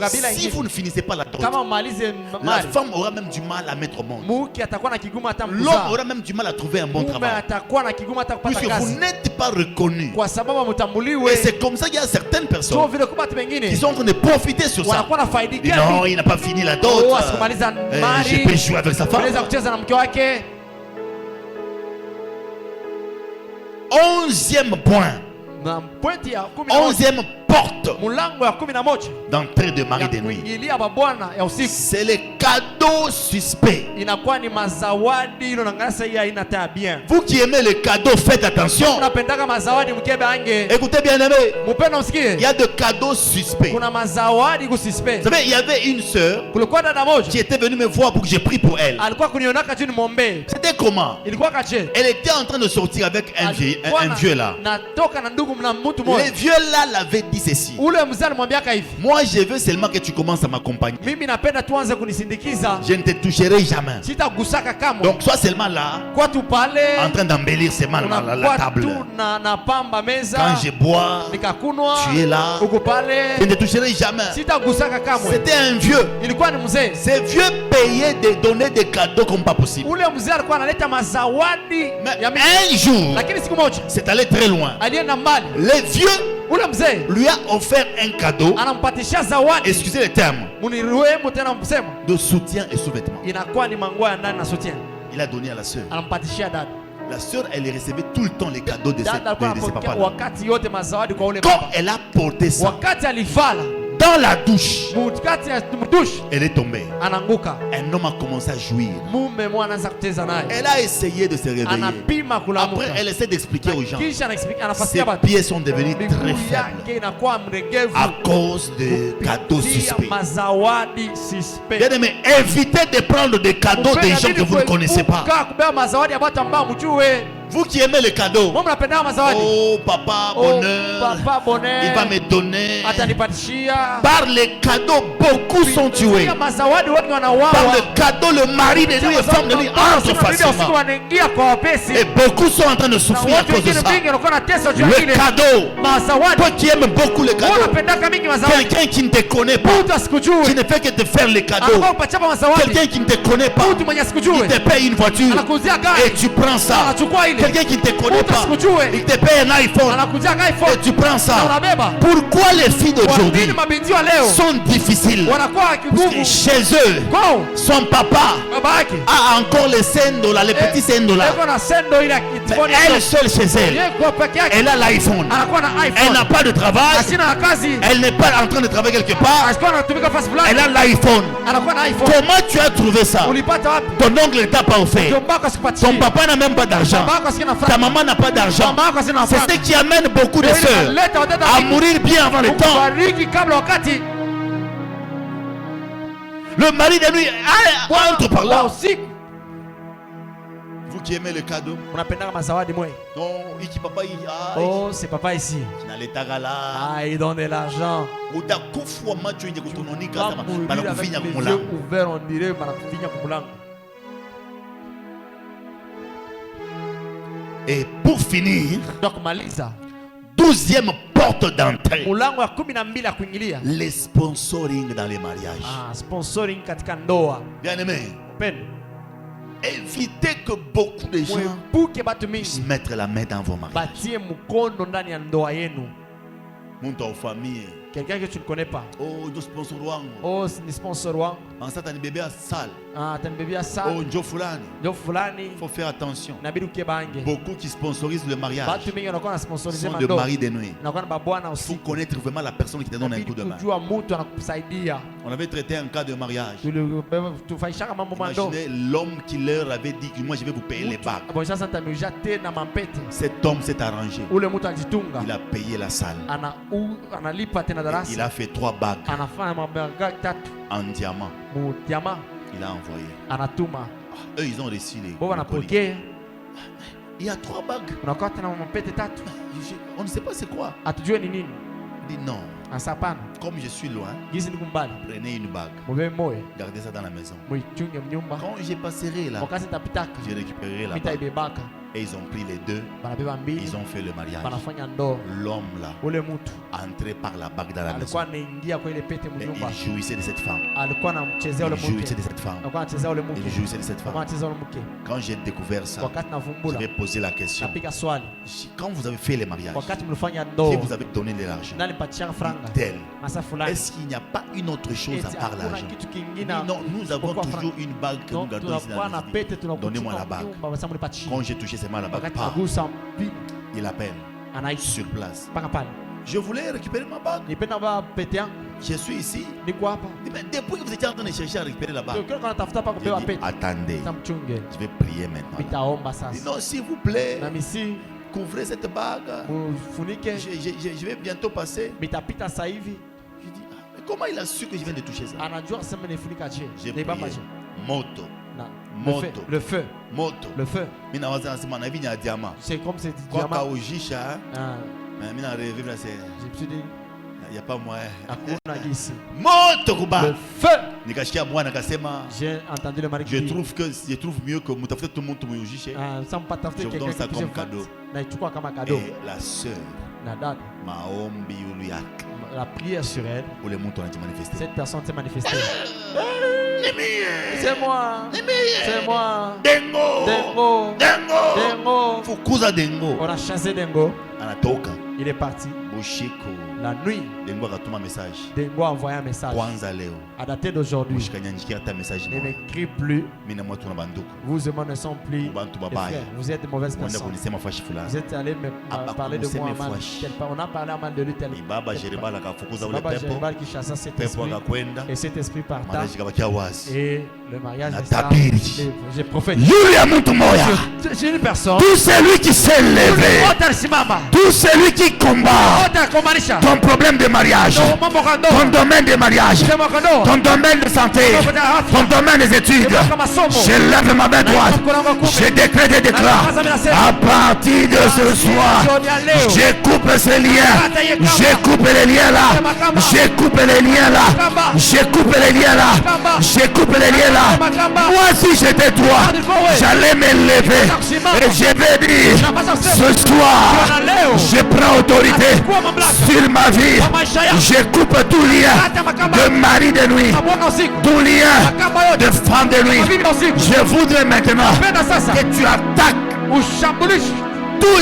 si vous ne finissez pas la dot, la femme aura même du mal à mettre au monde. L'homme aura même du mal à trouver un bon travail, puisque vous n'êtes pas reconnu. Et c'est comme ça qu'il y a certaines personnes qui sont en train de profiter sur ça. Et non, il n'a pas fini la dot, j'ai pu jouer avec sa femme. 11e point. 11e porte d'entrée de mari de nuit. C'est les cadeaux suspects. Vous qui aimez les cadeaux, faites attention. Écoutez bien aimé, il y a de cadeaux suspects. Vous savez, il y avait une sœur qui était venue me voir pour que je prie pour elle. C'était comment? Elle était en train de sortir avec un vieux là. Les vieux là l'avaient dit ceci: moi je veux seulement que tu commences à m'accompagner. Je ne te toucherai jamais. Donc sois seulement là, en train d'embellir seulement la table. Quand je bois, tu es là. Je ne te toucherai jamais. C'était un vieux. Ces vieux payaient de donner des cadeaux comme pas possible. Mais un jour, c'est allé très loin. Les vieux lui a offert un cadeau, excusez les termes, de soutien et sous-vêtements. Il a donné à la sœur. La sœur, elle recevait tout le temps les cadeaux de ses papas. Quand elle a porté ça dans la douche, elle est tombée. Un homme a commencé à jouir. Elle a essayé de se réveiller. Après, elle essaie d'expliquer aux gens. Ses pieds sont devenus très faibles à cause des cadeaux suspects. Bien aimé, évitez de prendre des cadeaux des gens que vous ne connaissez pas. Vous qui aimez les cadeaux. Mungu mnapenda mazawadi. Oh papa, bonheur. Papa bonheur. Il va me donner. Atanipatishia. Par les cadeaux, beaucoup sont tués. Mazawadi wengi wanauawa. Par le cadeau, le mari de lui et femme de lui entre facilement. Et beaucoup sont en train de souffrir à cause de ça. Le cadeau. Toi qui aimes beaucoup les cadeaux. Quelqu'un qui ne te connaît pas, qui ne fait que te faire les cadeaux. Quelqu'un qui ne te connaît pas, il te paye une voiture et tu prends ça. Quelqu'un qui ne te connaît pas, il te paye un iPhone et tu prends ça. Pourquoi les filles d'aujourd'hui sont difficiles? Parce que chez eux, son papa a encore les $100, les petits $100. Elle seule chez elle, elle a l'iPhone. Elle n'a pas de travail. Elle n'est pas en train de travailler quelque part. Elle a l'iPhone. Comment tu as trouvé ça? Ton oncle ne t'a pas offert. Ton papa n'a même pas d'argent. Ta maman n'a pas d'argent. C'est ce qui amène beaucoup de sœurs à mourir bien avant le temps. Le mari de lui entre par là. Vous qui aimez le cadeau. Oh, c'est papa ici. Ah, il donne de l'argent. Et pour finir, 12e porte d'entrée, les sponsoring dans les mariages. Sponsoring katika ndoa. Bien aimé, évitez que beaucoup de gens puissent mettre la main dans vos mariages. Monte en famille. Quelqu'un que tu ne connais pas. Oh, du sponsor wangu. Oh, ni sponsor wangu. En ça, t'as un bébé à salle. Ah, t'as un bébé à salle. Oh, Joe Fulani. Joe Fulani. Il faut faire attention. Nabiru kebange. Beaucoup qui sponsorisent le mariage sont de de maris de nuit. Il faut connaître vraiment la personne qui te donne un coup de main. On avait traité un cas de mariage. Imaginez l'homme qui leur avait dit que moi je vais vous payer les bagues. Cet homme s'est arrangé. Il a payé la salle. Il a fait 3 bagues en diamant. Il a envoyé. Eux ils ont reçu les colliers. Il y a 3 bagues. On ne sait pas c'est quoi. Il dit non. Comme je suis loin, prenez une bague. Gardez ça dans la maison. Quand je passerai là, je récupérerai la bague. Et ils ont pris les deux. Ils ont fait le mariage. L'homme là, entré par la bague dans la maison. Et il jouissait de cette femme. Il jouissait de cette femme. Il jouissait de cette femme. Quand j'ai découvert ça, j'avais posé la question. Quand vous avez fait les mariages, si vous avez donné de l'argent, est-ce qu'il n'y a pas une autre chose à part l'argent? Non, nous avons toujours une bague que nous gardons ici dans la maison. Donnez-moi la bague. Quand j'ai touché seulement la bague, il appelle sur place. Je voulais récupérer ma bague. Je suis ici. Depuis que vous étiez en train de chercher à récupérer la bague, j'ai dit, attendez, je vais prier maintenant. Il dit, non, s'il vous plaît, couvrez cette bague. Je vais bientôt passer. Je dis, mais comment il a su que je viens de toucher ça? J'ai prié. Moto. Moto. Le feu. Moto. Le feu. C'est comme c'est du diamant. Mais il n'y a pas moyen. Moto. Le feu. J'ai entendu le mari qui dit, je trouve mieux que tout le monde je vous donne ça comme cadeau. Et la sœur, la prière sur elle, cette personne s'est manifestée. C'est moi. C'est moi. Dengo. Fukuza Dengo. On a chassé Dengo. Il est parti. La nuit, Dengo a envoyé un message. À dater d'aujourd'hui, ne m'écris plus. Vous et moi ne sommes plus des frères. Vous êtes de mauvaises personnes. Vous êtes allé me parler de moi mal. On a parlé mal de lui tel. Baba Jérémal qui chassa cet esprit. Et cet esprit partage. Et le mariage est ça. J'ai prophétisé. J'ai une personne. Tout celui qui s'est levé, tout celui qui combat ton problème de mariage, ton domaine de mariage, ton domaine de santé, ton domaine des études, je lève ma main droite, je décrète et déclare, à partir de ce soir, je coupe ces liens, je coupe les liens là, je coupe les liens là, je coupe les liens là, je coupe les liens là. Moi si j'étais toi, j'allais me lever et je vais dire, ce soir, je prends autorité sur ma vie, je coupe tout lien de mari de nuit, tout lien de femme de nuit. Je voudrais maintenant que tu attaques tout